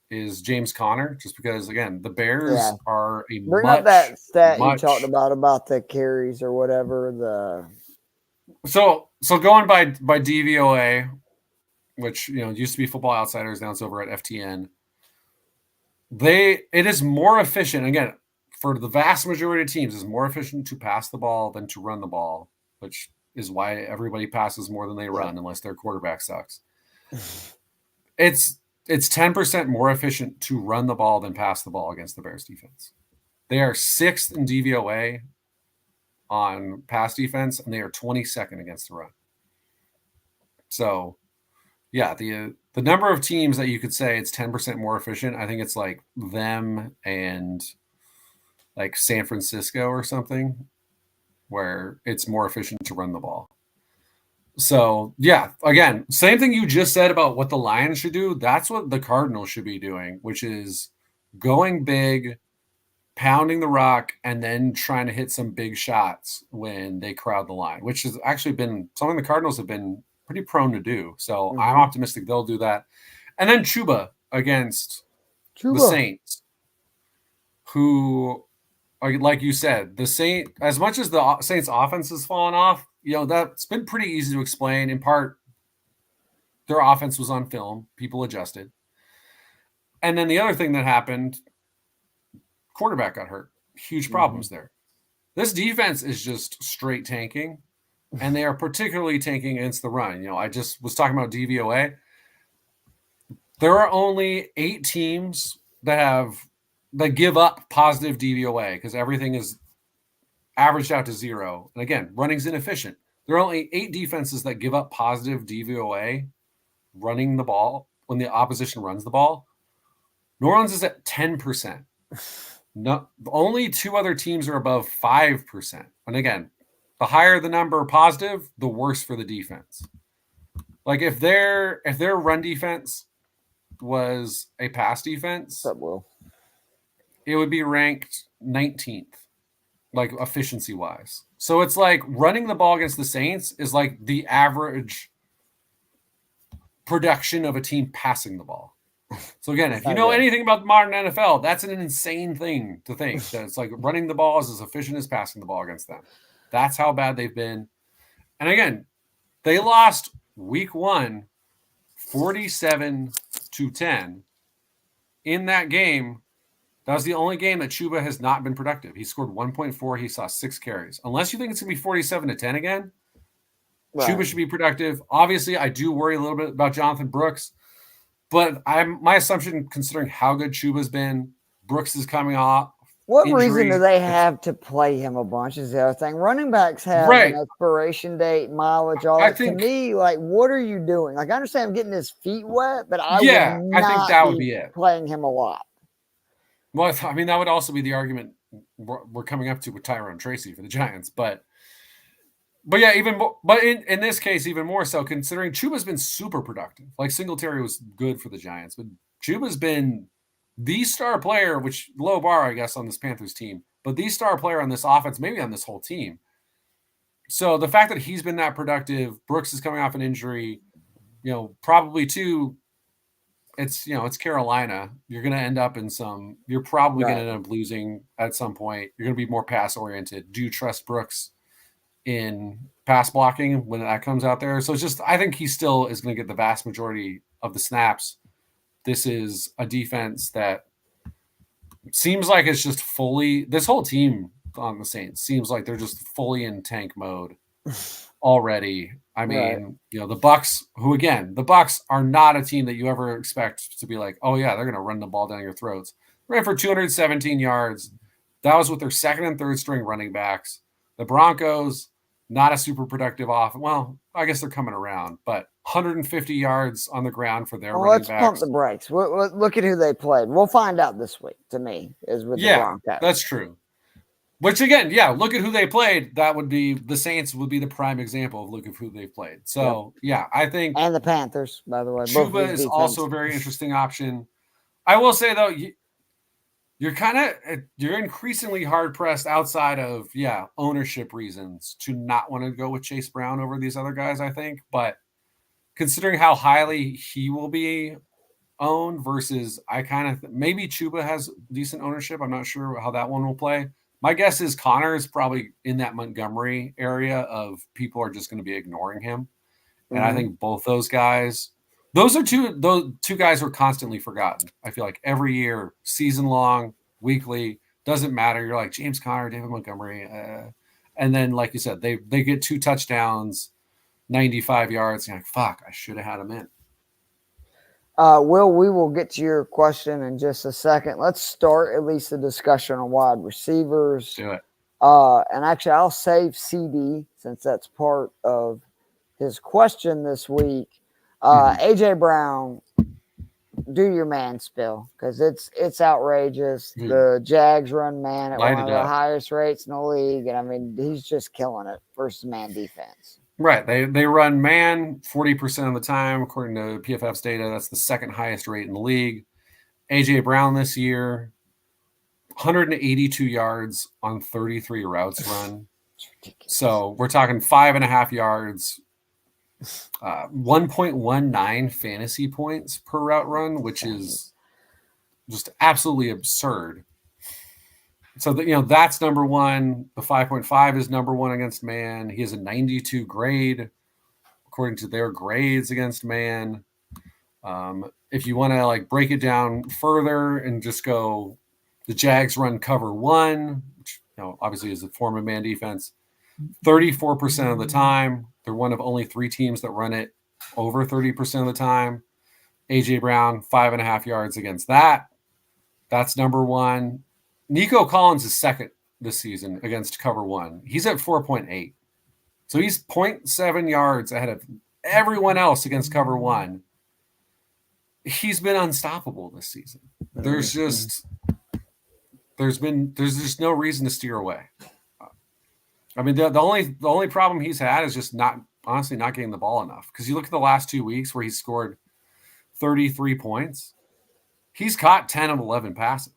is James Conner, just because, again, the Bears are a Bring much, up that stat much... you talked about the carries or whatever. So going by DVOA, which used to be Football Outsiders, now it's over at FTN. It is more efficient, again, for the vast majority of teams, is more efficient to pass the ball than to run the ball, which is why everybody passes more than they run, unless their quarterback sucks. It's 10% more efficient to run the ball than pass the ball against the Bears defense. They are 6th in DVOA on pass defense, and they are 22nd against the run. So, yeah, the number of teams that you could say it's 10% more efficient, I think it's like them and like San Francisco or something, where it's more efficient to run the ball. So, yeah, again, same thing you just said about what the Lions should do. That's what the Cardinals should be doing, which is going big, pounding the rock, and then trying to hit some big shots when they crowd the line, which has actually been something the Cardinals have been pretty prone to do. So I'm optimistic they'll do that. And then Chuba against the Saints, who, like you said, as much as the Saints offense has fallen off, that's been pretty easy to explain. In part, their offense was on film. People adjusted. And then the other thing that happened, quarterback got hurt. Huge problems there. This defense is just straight tanking, and they are particularly tanking against the run. I just was talking about DVOA. There are only 8 teams that give up positive DVOA because everything is averaged out to 0. And again, running's inefficient. There are only 8 defenses that give up positive DVOA running the ball when the opposition runs the ball. New Orleans is at 10%. No, only 2 other teams are above 5%. And again, the higher the number positive, the worse for the defense. Like if their run defense was a pass defense, it would be ranked 19th, like efficiency wise. So it's like running the ball against the Saints is like the average production of a team passing the ball. So again, if you know anything about the modern NFL, that's an insane thing to think that it's like running the ball is as efficient as passing the ball against them. That's how bad they've been. And again, they lost week 1, 47-10. In that game, that was the only game that Chuba has not been productive. He scored 1.4. He saw 6 carries. Unless you think it's going to be 47-10 again, Chuba should be productive. Obviously, I do worry a little bit about Jonathan Brooks. But my assumption, considering how good Chuba's been, Brooks is coming off. What reason do they have to play him a bunch is the other thing. Running backs have an expiration date, mileage, all that. To me, like, what are you doing? Like, I understand getting his feet wet, but I think that would be it. Playing him a lot. Well, I mean, that would also be the argument we're coming up to with Tyrone Tracy for the Giants. But yeah, in this case, even more so, considering Chuba's been super productive. Like Singletary was good for the Giants, but Chuba's been the star player, which low bar, I guess, on this Panthers team, but the star player on this offense, maybe on this whole team. So the fact that he's been that productive, Brooks is coming off an injury, probably too, it's Carolina. You're going to end up you're probably going to end up losing at some point. You're going to be more pass oriented. Do you trust Brooks in pass blocking when that comes out there? So it's just, I think he still is going to get the vast majority of the snaps. This is a defense that seems like it's just this whole team on the Saints seems like they're just fully in tank mode already. I mean, the Bucks, the Bucks are not a team that you ever expect to be like, oh yeah, they're going to run the ball down your throats. Ran for 217 yards. That was with their second and third string running backs. The Broncos, not a super productive offense. Well, I guess they're coming around, but 150 yards on the ground for their running backs. Let's pump the brakes. Look at who they played. We'll find out this week, to me, is with the Broncos. That's true. Which, again, look at who they played. That would be the Saints would be the prime example of look at who they've played. So, I think. And the Panthers, by the way. Chuba is also a very interesting option. I will say, though, you're increasingly hard pressed outside of, ownership reasons to not want to go with Chase Brown over these other guys, I think. But considering how highly he will be owned versus maybe Chuba has decent ownership. I'm not sure how that one will play. My guess is Connor is probably in that Montgomery area of people are just going to be ignoring him. And I think both those guys, those two guys are constantly forgotten. I feel like every year, season long, weekly, doesn't matter. You're like James Conner, David Montgomery. And then, like you said, they get 2 touchdowns, 95 yards. You're like, fuck, I should have had him in. Will, we will get to your question in just a second. Let's start at least the discussion on wide receivers. Do it. And actually, I'll save CD since that's part of his question this week. AJ Brown, do your man spill because it's outrageous. The Jags run man at one of the highest rates in the league, and I mean he's just killing it versus man defense. Right. They run man 40% of the time, according to PFF's data. That's the second highest rate in the league. AJ Brown this year, 182 yards on 33 routes run. So we're talking 5.5 yards, 1.19 fantasy points per route run, which is just absolutely absurd. So that's number one. The 5.5 is number one against man. He has a 92 grade according to their grades against man. If you want to break it down further and just go, the Jags run cover 1, which obviously is a form of man defense. 34% of the time, they're one of only 3 teams that run it over 30% of the time. AJ Brown, 5.5 yards against that. That's number one. Nico Collins is second this season against cover 1. He's at 4.8. So he's 0.7 yards ahead of everyone else against cover 1. He's been unstoppable this season. There's just no reason to steer away. I mean, the only problem he's had is just not getting the ball enough. Because you look at the last 2 weeks where he scored 33 points, he's caught 10 of 11 passes.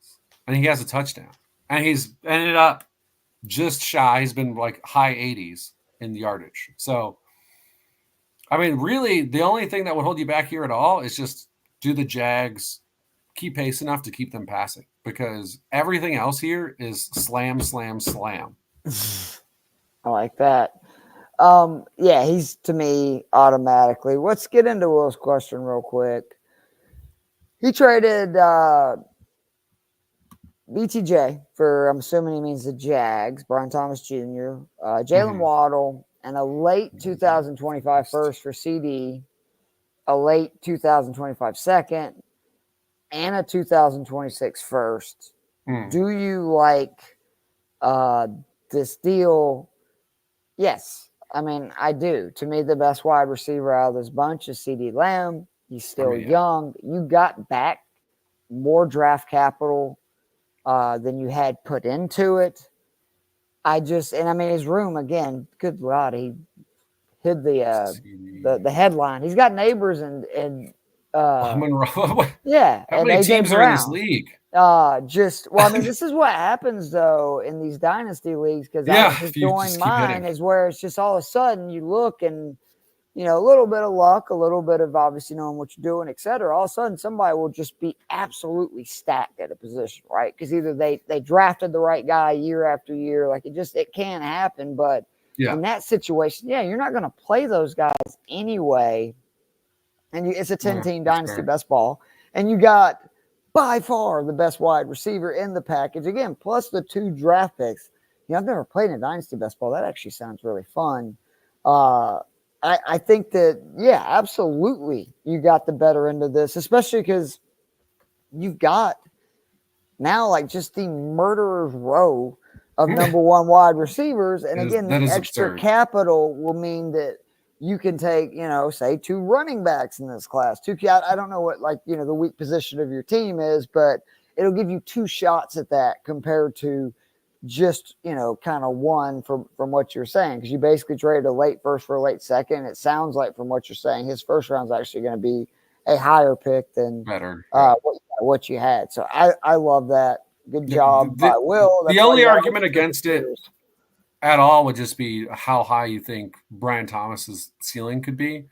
And he has a touchdown. And he's ended up just shy. He's been high 80s in the yardage. So, I mean, really, the only thing that would hold you back here at all is just do the Jags keep pace enough to keep them passing? Because everything else here is slam, slam, slam. I like that. He's, to me, automatically. Let's get into Will's question real quick. He traded BTJ for, I'm assuming he means the Jags, Brian Thomas Jr., Jalen Waddle, and a late 2025 first for CD, a late 2025 second, and a 2026 first. Do you like this deal? Yes. I mean, I do. To me, the best wide receiver out of this bunch is CD Lamb. He's still young. You got back more draft capital than you had put into it. His room, again, good God, he hid the headline. He's got neighbors and Monroe. Yeah. How many teams are in this league? This is what happens though in these dynasty leagues, because I just joined mine, is where it's just all of a sudden you look and a little bit of luck, a little bit of obviously knowing what you're doing, et cetera, all of a sudden somebody will just be absolutely stacked at a position, right? Because either they drafted the right guy year after year, like it can happen. But in that situation, you're not going to play those guys anyway. And it's a 10-team Dynasty best ball. And you got by far the best wide receiver in the package. Again, plus the 2 draft picks. I've never played in Dynasty best ball. That actually sounds really fun. I think that, absolutely, you got the better end of this, especially because you've got now like just the murderer's row of number 1 wide receivers. And again, the extra absurd capital will mean that you can take, say 2 running backs in this class. I don't know what the weak position of your team is, but it'll give you 2 shots at that compared to just, kind of 1 from what you're saying. Because you basically traded a late first for a late second. It sounds like from what you're saying, his first round is actually going to be a higher pick than what you had. So I love that. Good job by Will. The only argument against it at all would just be how high you think Brian Thomas's ceiling could be.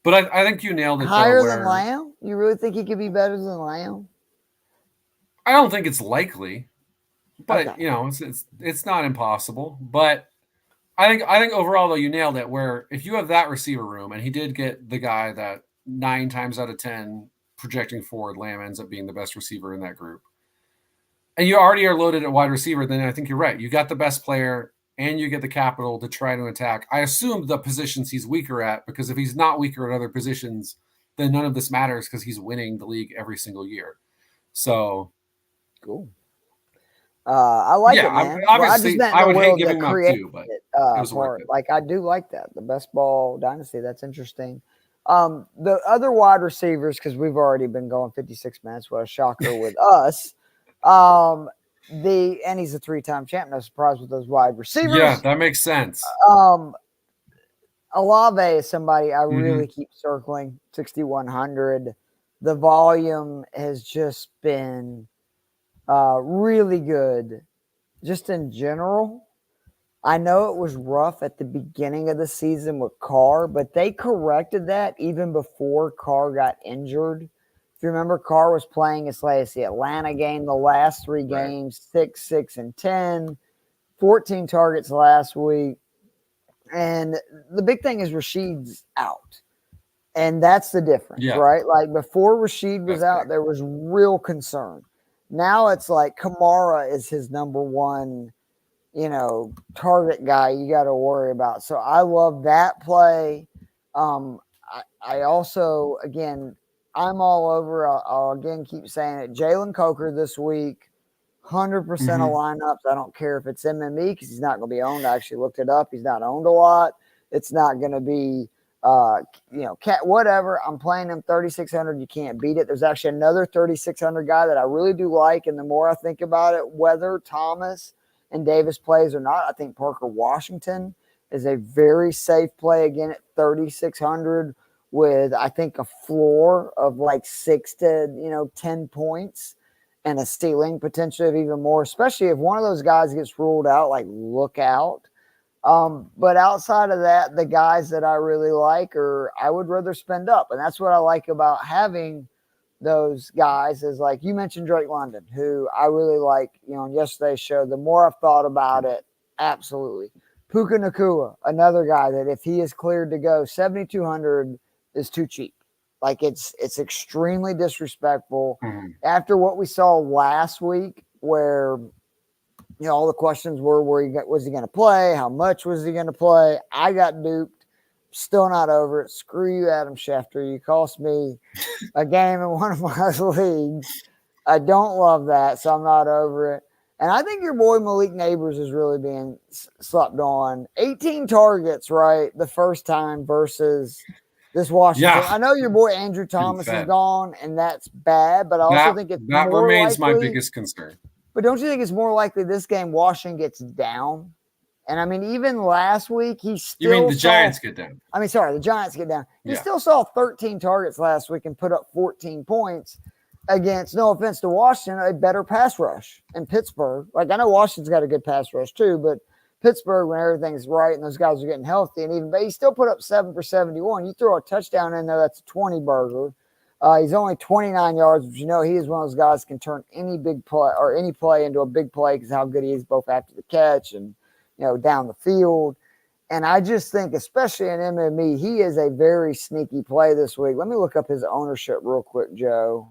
But I think you nailed it. Higher than Lamb? You really think he could be better than Lamb? I don't think it's likely, but it's not impossible. But I think overall though you nailed it. Where if you have that receiver room, and he did get the guy that 9 times out of 10 projecting forward, Lamb ends up being the best receiver in that group, and you already are loaded at wide receiver, then I think you're right. You got the best player, and you get the capital to try to attack. I assume the positions he's weaker at, because if he's not weaker at other positions, then none of this matters because he's winning the league every single year. So cool. I like it, man. Obviously, I would hate giving him up too, but it was worth it. Like I do like that. The best ball dynasty. That's interesting. The other wide receivers, because we've already been going 56 minutes. What a shocker with us. And he's a 3-time champ. No surprise with those wide receivers. Yeah, that makes sense. Olave is somebody I really keep circling. 6,100. The volume has just been really good, just in general. I know it was rough at the beginning of the season with Carr, but they corrected that even before Carr got injured. If you remember, Carr was playing his latest, the Atlanta game, the last 3 games, 6, 6, and 10, 14 targets last week. And the big thing is Rashid's out. And that's the difference, right? Like before Rashid was out, there was real concern. Now it's like Kamara is his number 1, target guy you got to worry about. So I love that play. I also, again, I'm all over. I'll again keep saying it. Jalen Coker this week, 100% of lineups. I don't care if it's MME because he's not going to be owned. I actually looked it up. He's not owned a lot. It's not going to be, cat whatever. I'm playing him 3,600. You can't beat it. There's actually another 3,600 guy that I really do like. And the more I think about it, whether Thomas and Davis plays or not, I think Parker Washington is a very safe play again at 3,600. With, I think, a floor of like 6 to 10 points and a ceiling potentially of even more, especially if one of those guys gets ruled out, like look out. But outside of that, the guys that I really like I would rather spend up. And that's what I like about having those guys is like you mentioned Drake London, who I really like, on yesterday's show. The more I've thought about it, absolutely. Puka Nacua, another guy that if he is cleared to go, 7,200 is too cheap. Like it's extremely disrespectful. After what we saw last week, where all the questions were was he going to play? How much was he going to play? I got duped. Still not over it. Screw you, Adam Schefter. You cost me a game in one of my leagues. I don't love that, so I'm not over it. And I think your boy Malik Neighbors is really being slept on. 18 targets, right, the first time versus this Washington. Yeah. I know your boy Andrew Thomas is gone, and that's bad, but I also think that more remains likely, my biggest concern. But don't you think it's more likely this game Washington gets down? And I mean, even last week, he still. You mean the Giants get down? I mean, sorry, the Giants get down. He still saw 13 targets last week and put up 14 points against, no offense to Washington, a better pass rush in Pittsburgh. Like, I know Washington's got a good pass rush too, but Pittsburgh when everything's right and those guys are getting healthy. And but he still put up 7 for 71. You throw a touchdown in there, that's a 20 burger. He's only 29 yards, but he is one of those guys who can turn any big play or any play into a big play because how good he is both after the catch and down the field. And I just think, especially in MME, he is a very sneaky play this week. Let me look up his ownership real quick, Joe.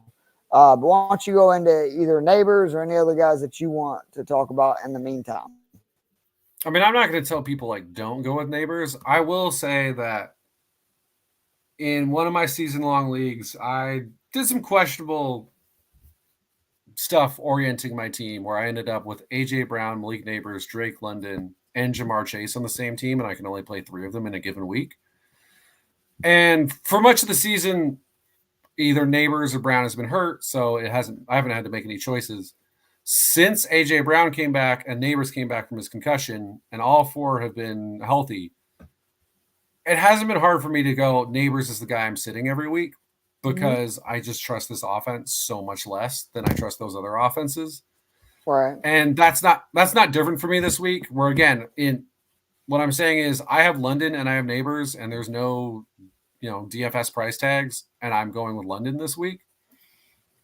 But why don't you go into either Neighbors or any other guys that you want to talk about in the meantime? I mean, I'm not going to tell people don't go with Neighbors. I will say that in one of my season-long leagues, I did some questionable stuff orienting my team where I ended up with A.J. Brown, Malik Neighbors, Drake London, and Jamar Chase on the same team, and I can only play 3 of them in a given week. And for much of the season, either Neighbors or Brown has been hurt, so I haven't had to make any choices. Since A.J. Brown came back and Neighbors came back from his concussion, and all 4 have been healthy, it hasn't been hard for me to go Neighbors is the guy I'm sitting every week because I just trust this offense so much less than I trust those other offenses. Right. And that's not different for me this week, where again, what I'm saying is I have London and I have Neighbors and there's no, DFS price tags, and I'm going with London this week.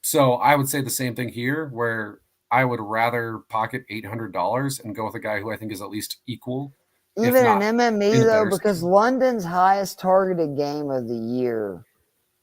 So I would say the same thing here, where I would rather pocket $800 and go with a guy who I think is at least equal. Even in MME, though, because London's highest targeted game of the year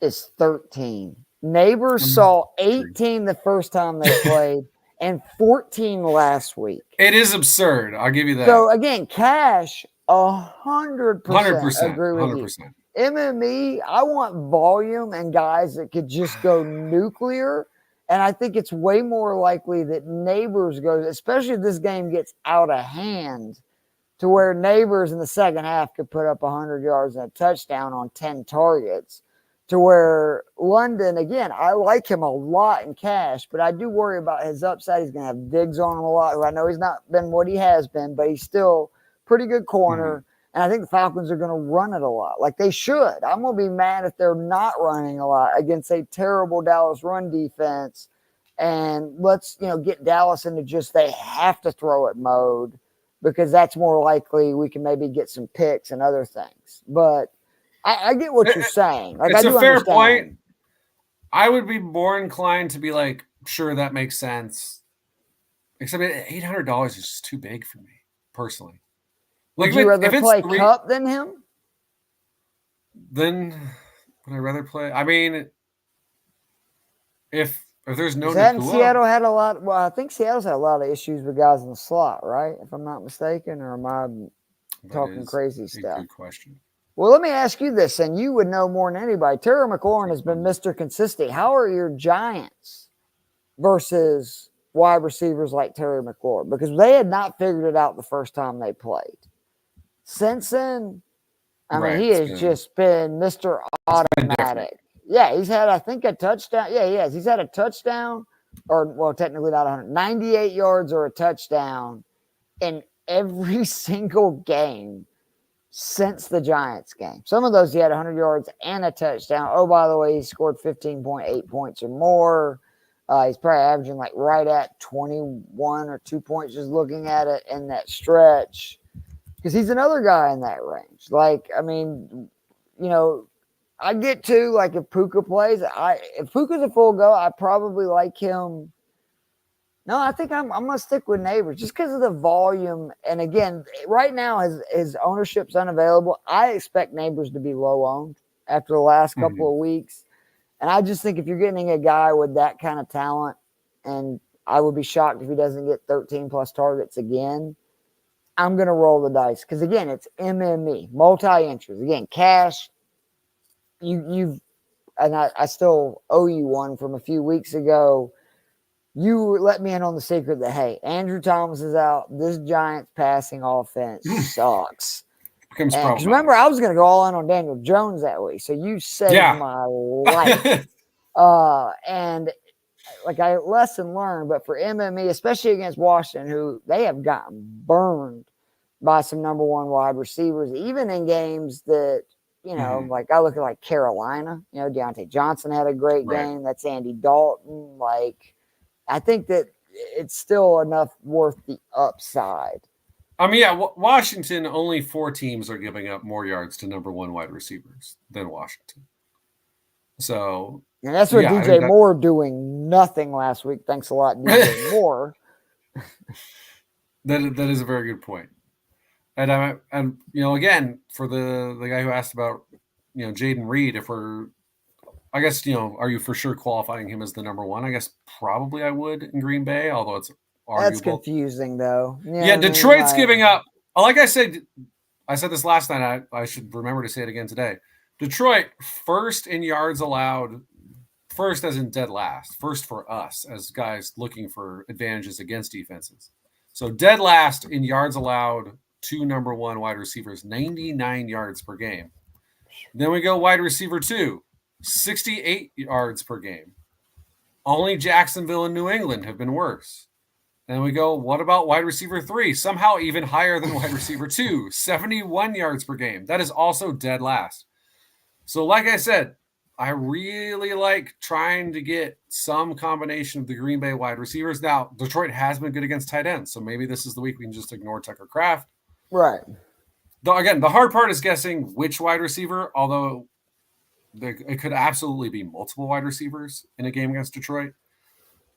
is 13. Neighbors saw 18 the first time they played and 14 last week. It is absurd. I'll give you that. So, again, cash, 100% agree with 100%. You. MME, I want volume and guys that could just go nuclear. And I think it's way more likely that Neighbors goes, especially if this game gets out of hand, to where Neighbors in the second half could put up 100 yards and a touchdown on 10 targets. To where London, again, I like him a lot in cash, but I do worry about his upside. He's going to have Diggs on him a lot, who I know he's not been what he has been, but he's still pretty good corner. And I think the Falcons are going to run it a lot, like they should. I'm going to be mad if they're not running a lot against a terrible Dallas run defense. And let's, get Dallas into just they have to throw it mode, because that's more likely we can maybe get some picks and other things. But I get what you're saying. It's a fair point. I would be more inclined to be sure, that makes sense. Except $800 is just too big for me, personally. Would you rather play Cup than him? Then would I rather play? I mean, if there's no Seattle had a lot. Well, I think Seattle's had a lot of issues with guys in the slot, right? If I'm not mistaken, or am I talking crazy stuff? Good question. Well, let me ask you this, and you would know more than anybody. Terry McLaurin has been Mr. Consistent. How are your Giants versus wide receivers like Terry McLaurin? Because they had not figured it out the first time they played. Since then, I mean, he has just been Mr. Automatic. Yeah, he's had, I think, a touchdown. Yeah, he has. He's had a touchdown, or, technically not 100, 98 yards or a touchdown in every single game since the Giants game. Some of those he had 100 yards and a touchdown. Oh, by the way, he scored 15.8 points or more. He's probably averaging right at 21 or 2 points just looking at it in that stretch, because he's another guy in that range. I get to, if Puka plays, if Puka's a full go, I probably like him. No, I think I'm going to stick with Neighbors just because of the volume. And again, right now his ownership's unavailable. I expect Neighbors to be low owned after the last couple of weeks. And I just think if you're getting a guy with that kind of talent, and I would be shocked if he doesn't get 13 plus targets again, I'm going to roll the dice. Because again, it's MME, multi-entries. Again, cash. I still owe you one from a few weeks ago. You let me in on the secret that, hey, Andrew Thomas is out. This Giants passing offense sucks. Because remember, I was going to go all in on Daniel Jones that week. So you saved my life. And I lesson learned, but for MME, especially against Washington, who they have gotten burned by some number one wide receivers, even in games that, I look at Carolina, Deontay Johnson had a great game. That's Andy Dalton. I think that it's still enough worth the upside I mean, yeah, Washington, only 4 teams are giving up more yards to number 1 wide receivers than Washington. So, And that's what yeah, I think DJ Moore doing nothing last week. Thanks a lot, DJ Moore. that is a very good point. And again, for the guy who asked about, Jaden Reed, if we're, I guess, are you for sure qualifying him as the number 1? I guess probably I would in Green Bay, although it's arguable. That's confusing, though. Yeah, Detroit's giving up. Like I said this last night. I should remember to say it again today. Detroit, first in yards allowed, first as in dead last, first for us as guys looking for advantages against defenses. So dead last in yards allowed to number 1 wide receivers, 99 yards per game. Then we go wide receiver 2, 68 yards per game. Only Jacksonville and New England have been worse. Then we go, what about wide receiver 3? Somehow even higher than wide receiver 2, 71 yards per game. That is also dead last. So like I said, I really like trying to get some combination of the Green Bay wide receivers. Now, Detroit has been good against tight ends, so maybe this is the week we can just ignore Tucker Kraft. Right. Again, the hard part is guessing which wide receiver, although it could absolutely be multiple wide receivers in a game against Detroit.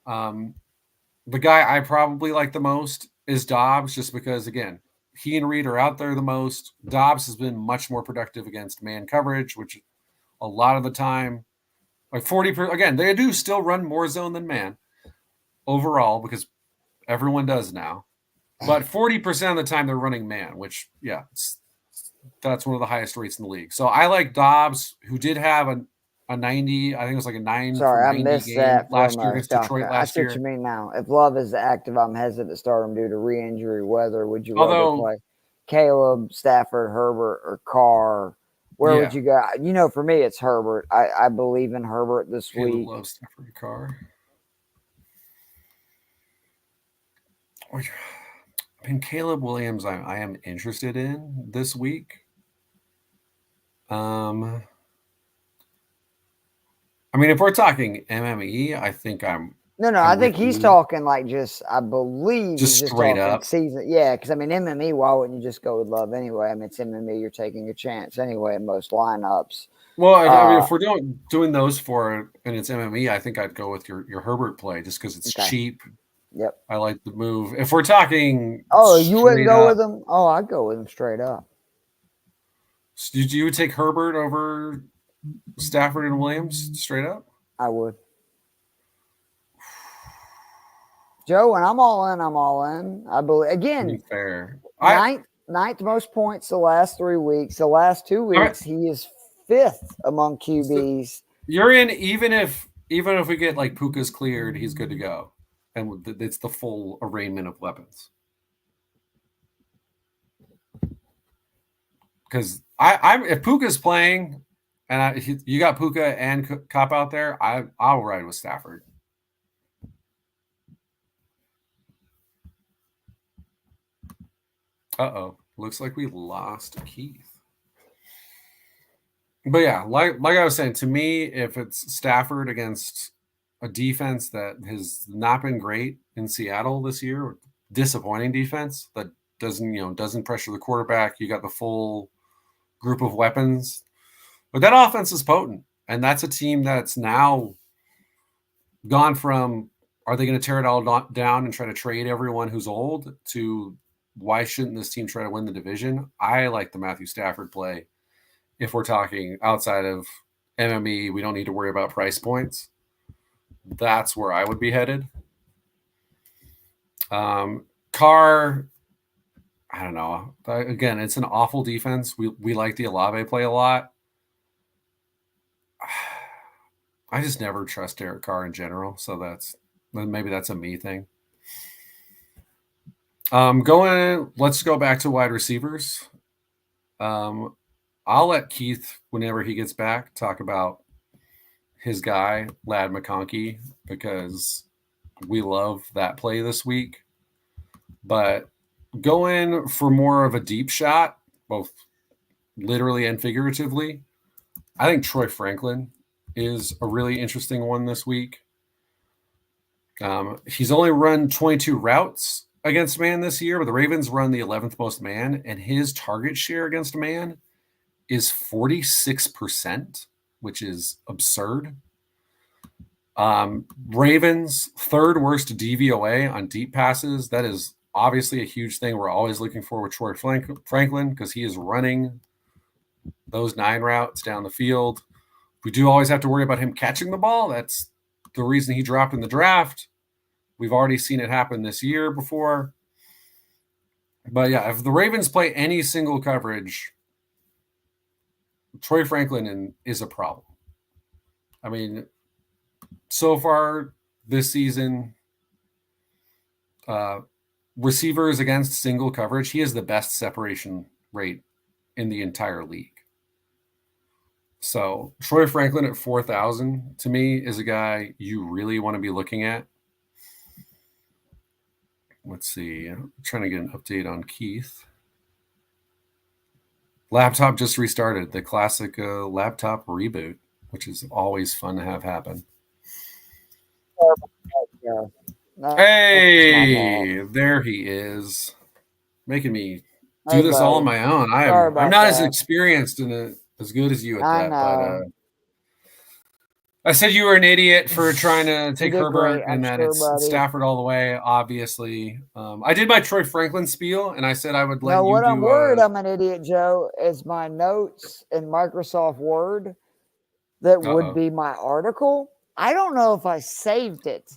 The guy I probably like the most is Dobbs, just because, again, he and Reed are out there the most. Dobbs has been much more productive against man coverage, which a lot of the time, like 40%, again, they do still run more zone than man overall because everyone does now. But 40% of the time they're running man, which, yeah, that's one of the highest rates in the league. So I like Dobbs, who did have a 90, I think it was like a 9 Sorry, for I 90 missed game that last from year against Detroit last I year. see what you mean now. If Love is active, I'm hesitant to start him due to re-injury weather. Would you rather play Caleb, Stafford, Herbert, or Carr? Where would you go? For me, it's Herbert. I believe in Herbert this week. Caleb loves Stafford, Carr. I mean, Caleb Williams, I am interested in this week. I mean, if we're talking MME, I think I'm. No, I think he's talking like I believe just he's just straight talking up season. Yeah, because I mean, MME, why wouldn't you just go with Love anyway? I mean, it's MME, you're taking a chance anyway in most lineups. Well, I mean, if we're doing those four and it's MME, I think I'd go with your Herbert play just because it's cheap. Yep. I like the move. If we're talking, you wouldn't go with him? Oh, I'd go with him straight up. You would take Herbert over Stafford and Williams straight up? I would. Joe, when I'm all in, I'm all in. I believe, again, fair. Ninth most points the last 3 weeks. The last 2 weeks, he is 5th among QBs. So you're in even if we get like Puka's cleared, he's good to go. And it's the full arraignment of weapons. Because if Puka's playing and you got Puka and Cop out there, I'll ride with Stafford. Looks like we lost Keith. But yeah, like I was saying, to me, if it's Stafford against a defense that has not been great in Seattle this year, disappointing defense that doesn't pressure the quarterback, you got the full group of weapons. But that offense is potent, and that's a team that's now gone from, are they going to tear it all down and try to trade everyone who's old, to why shouldn't this team try to win the division? I like the Matthew Stafford play. If we're talking outside of MME, we don't need to worry about price points. That's where I would be headed. Carr, I don't know. Again, it's an awful defense. We like the Olave play a lot. I just never trust Derek Carr in general, so maybe that's a me thing. Let's go back to wide receivers. I'll let Keith, whenever he gets back, talk about his guy, Ladd McConkey, because we love that play this week. But going for more of a deep shot, both literally and figuratively, I think Troy Franklin is a really interesting one this week. He's only run 22 routes, against man this year, but the Ravens run the 11th most man, and his target share against man is 46%, which is absurd. Ravens, third worst DVOA on deep passes. That is obviously a huge thing we're always looking for with Troy Franklin because he is running those 9 routes down the field. We do always have to worry about him catching the ball. That's the reason he dropped in the draft. We've already seen it happen this year before. But yeah, if the Ravens play any single coverage, Troy Franklin is a problem. I mean, so far this season, receivers against single coverage, he has the best separation rate in the entire league. So Troy Franklin at 4,000 to me is a guy you really want to be looking at. Let's see. I'm trying to get an update on Keith. Laptop just restarted. The classic laptop reboot, which is always fun to have happen. Hey, there he is. Making me do this all on my own. I'm not as experienced and as good as you at that. But I said you were an idiot for trying to take Herbert and that it's Stafford all the way, obviously. I did my Troy Franklin spiel, and I said I would let you do... what I'm worried I'm an idiot, Joe, is my notes in Microsoft Word that would be my article. I don't know if I saved it.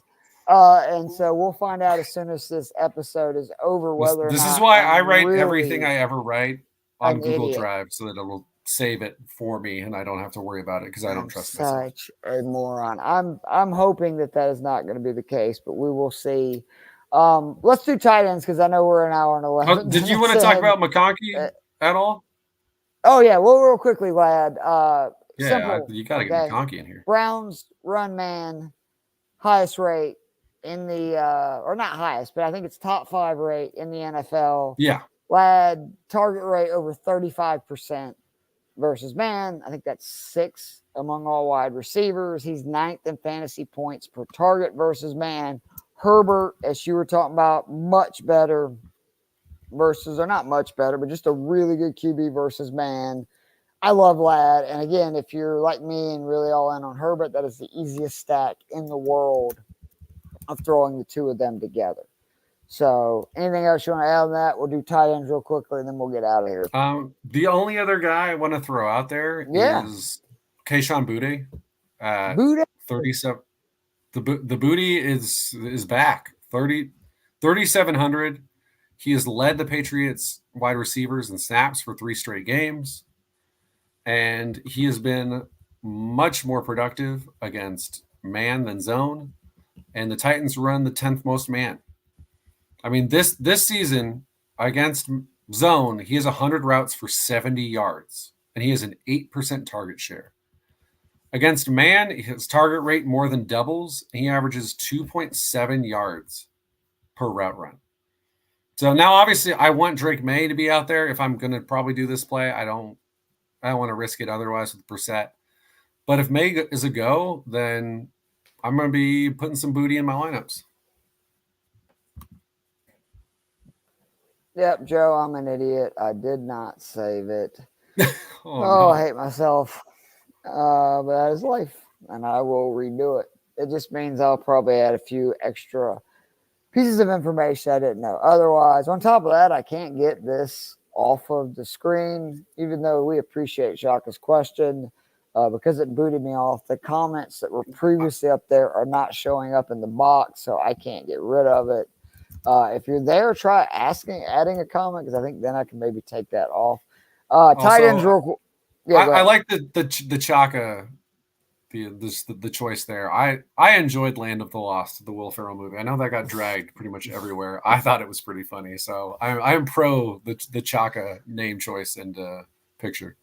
And so we'll find out as soon as this episode is over whether this is why I write everything I ever write on Google Drive so that it'll save it for me and I don't have to worry about it because I don't trust myself. Such a moron. I'm hoping that is not going to be the case, but we will see. Let's do tight ends because I know we're an hour and 11. Did you want to talk about McConkey at all? Oh yeah, well, real quickly, lad. Simple. You got to get McConkey in here. Browns run man, highest rate in the or not highest, but I think it's top 5 rate in the NFL. Yeah. Lad, target rate over 35%. Versus man, I think that's 6th among all wide receivers. He's 9th in fantasy points per target versus man. Herbert, as you were talking about, much better versus, or not much better, but just a really good QB versus man. I love Lad. And again, if you're like me and really all in on Herbert, that is the easiest stack in the world of throwing the two of them together. So anything else you want to add on that? We'll do tight ends real quickly, and then we'll get out of here. The only other guy I want to throw out there is Kayshon Boutte. Boutte? 37. The Boutte is back. 3,700. He has led the Patriots wide receivers in snaps for 3 straight games. And he has been much more productive against man than zone. And the Titans run the 10th most man. I mean, this season against zone, he has 100 routes for 70 yards, and he has an 8% target share. Against man, his target rate more than doubles, and he averages 2.7 yards per route run. So now, obviously, I want Drake May to be out there if I'm going to probably do this play. I don't want to risk it otherwise with Brissett. But if May is a go, then I'm going to be putting some Boutte in my lineups. Yep, Joe, I'm an idiot. I did not save it. No. I hate myself. But that is life, and I will redo it. It just means I'll probably add a few extra pieces of information I didn't know. Otherwise, on top of that, I can't get this off of the screen, even though we appreciate Shaka's question, because it booted me off. The comments that were previously up there are not showing up in the box, so I can't get rid of it. If you're there, try adding a comment because I think then I can maybe take that off. Tight ends real. Yeah, I like the Chaka, the choice there. I enjoyed Land of the Lost, the Will Ferrell movie. I know that got dragged pretty much everywhere. I thought it was pretty funny, so I'm pro the Chaka name choice and picture.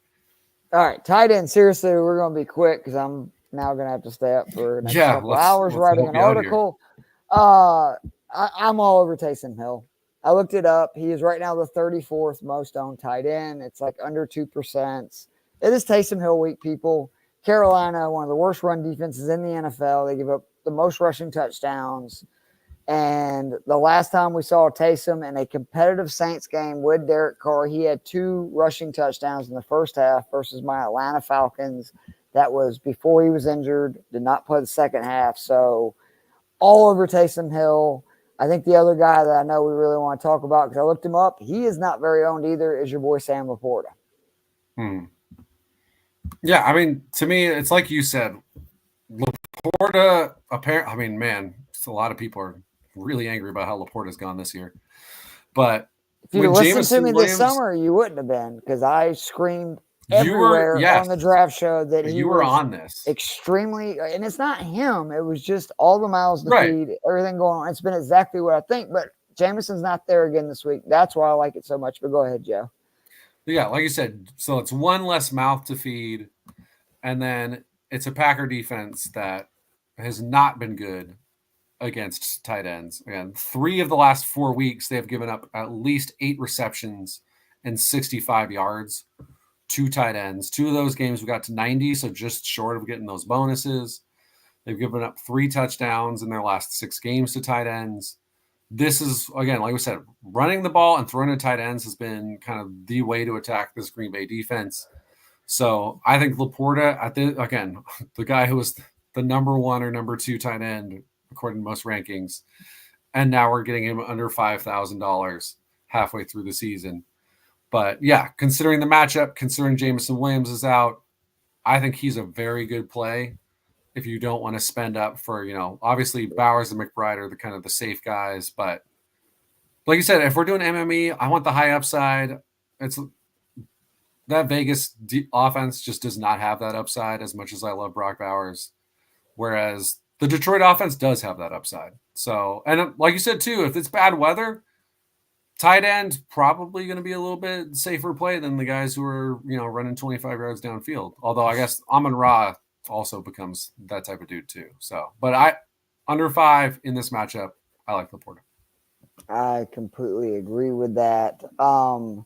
All right, tight end. Seriously, we're gonna be quick because I'm now gonna have to stay up for the next couple hours writing an article. I'm all over Taysom Hill. I looked it up. He is right now the 34th most owned tight end. It's like under 2%. It is Taysom Hill week, people. Carolina, one of the worst run defenses in the NFL. They give up the most rushing touchdowns. And the last time we saw Taysom in a competitive Saints game with Derek Carr, he had 2 rushing touchdowns in the first half versus my Atlanta Falcons. That was before he was injured, did not play the second half. So all over Taysom Hill. I think the other guy that I know we really want to talk about, because I looked him up, he is not very owned either, is your boy Sam Laporta. Yeah, I mean, to me, it's like you said, Laporta, apparently, I mean, man, a lot of people are really angry about how Laporta's gone this year. But if you listened to me this summer, you wouldn't have been, because I screamed everywhere on the draft show that he were was on this extremely, and it's not him. It was just all the miles to feed, everything going on. It's been exactly what I think, but Jameson's not there again this week. That's why I like it so much. But go ahead, Joe. Yeah, like you said, so it's one less mouth to feed, and then it's a Packer defense that has not been good against tight ends. Again, 3 of the last 4 weeks, they've given up at least 8 receptions and 65 yards to tight ends. 2 of those games we got to 90, so just short of getting those bonuses. They've given up 3 touchdowns in their last 6 games to tight ends. This is, again, like we said, running the ball and throwing to tight ends has been kind of the way to attack this Green Bay defense. So I think Laporta, the guy who was the number 1 or number 2 tight end, according to most rankings, and now we're getting him under $5,000 halfway through the season. But yeah, considering the matchup, considering Jameson Williams is out, I think he's a very good play if you don't want to spend up for, obviously Bowers and McBride are the kind of the safe guys. But like you said, if we're doing MME, I want the high upside. It's that Vegas offense just does not have that upside as much as I love Brock Bowers. Whereas the Detroit offense does have that upside. So, and like you said too, if it's bad weather, tight end probably going to be a little bit safer play than the guys who are, running 25 yards downfield. Although I guess Amon-Ra also becomes that type of dude too. So, but under 5 in this matchup, I like Laporta. I completely agree with that. How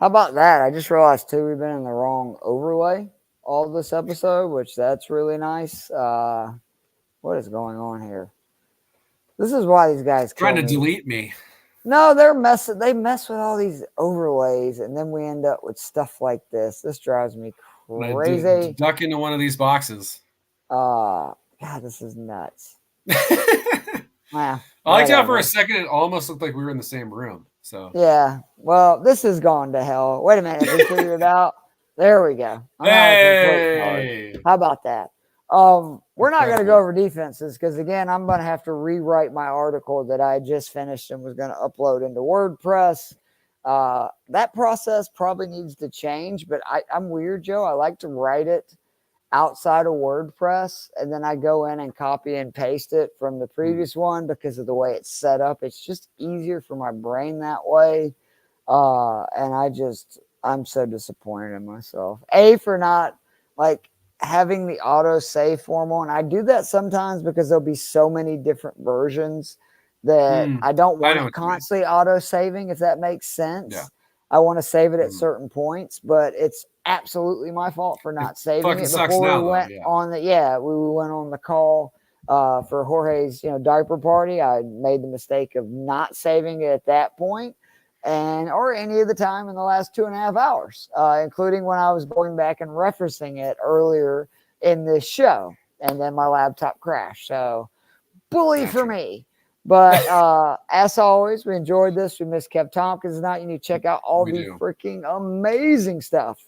about that? I just realized too, we've been in the wrong overlay all this episode, which that's really nice. What is going on here? This is why these guys trying to delete me. No, they're messing. They mess with all these overlays, and then we end up with stuff like this. This drives me crazy. Duck into one of these boxes. God, this is nuts. I liked how for a second it almost looked like we were in the same room. So yeah, well, this has gone to hell. Wait a minute, we figured it out. There we go. Hey, how about that? We're not going to go over defenses because, again, I'm going to have to rewrite my article that I just finished and was going to upload into WordPress. That process probably needs to change, but I'm weird, Joe. I like to write it outside of WordPress, and then I go in and copy and paste it from the previous one because of the way it's set up. It's just easier for my brain that way. And I'm so disappointed in myself. For not, having the auto save formal, and I do that sometimes because there'll be so many different versions that I don't want it constantly auto saving, if that makes sense. Yeah. I want to save it at certain points, but it's absolutely my fault for not saving it before we went on the call for Jorge's diaper party. I made the mistake of not saving it at that point. Or any of the time in the last 2.5 hours, including when I was going back and referencing it earlier in this show, and then my laptop crashed. So, bully for me. But as always, we enjoyed this. We missed Kev Tompkins tonight. You need to check out all the freaking amazing stuff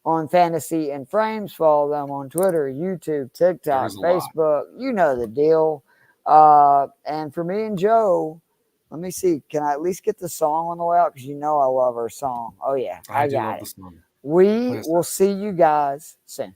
on Fantasy and Frames. Follow them on Twitter, YouTube, TikTok, Facebook. You know the deal. And for me and Joe, let me see. Can I at least get the song on the way out? Because I love our song. Oh, yeah. I got it. We will see you guys soon.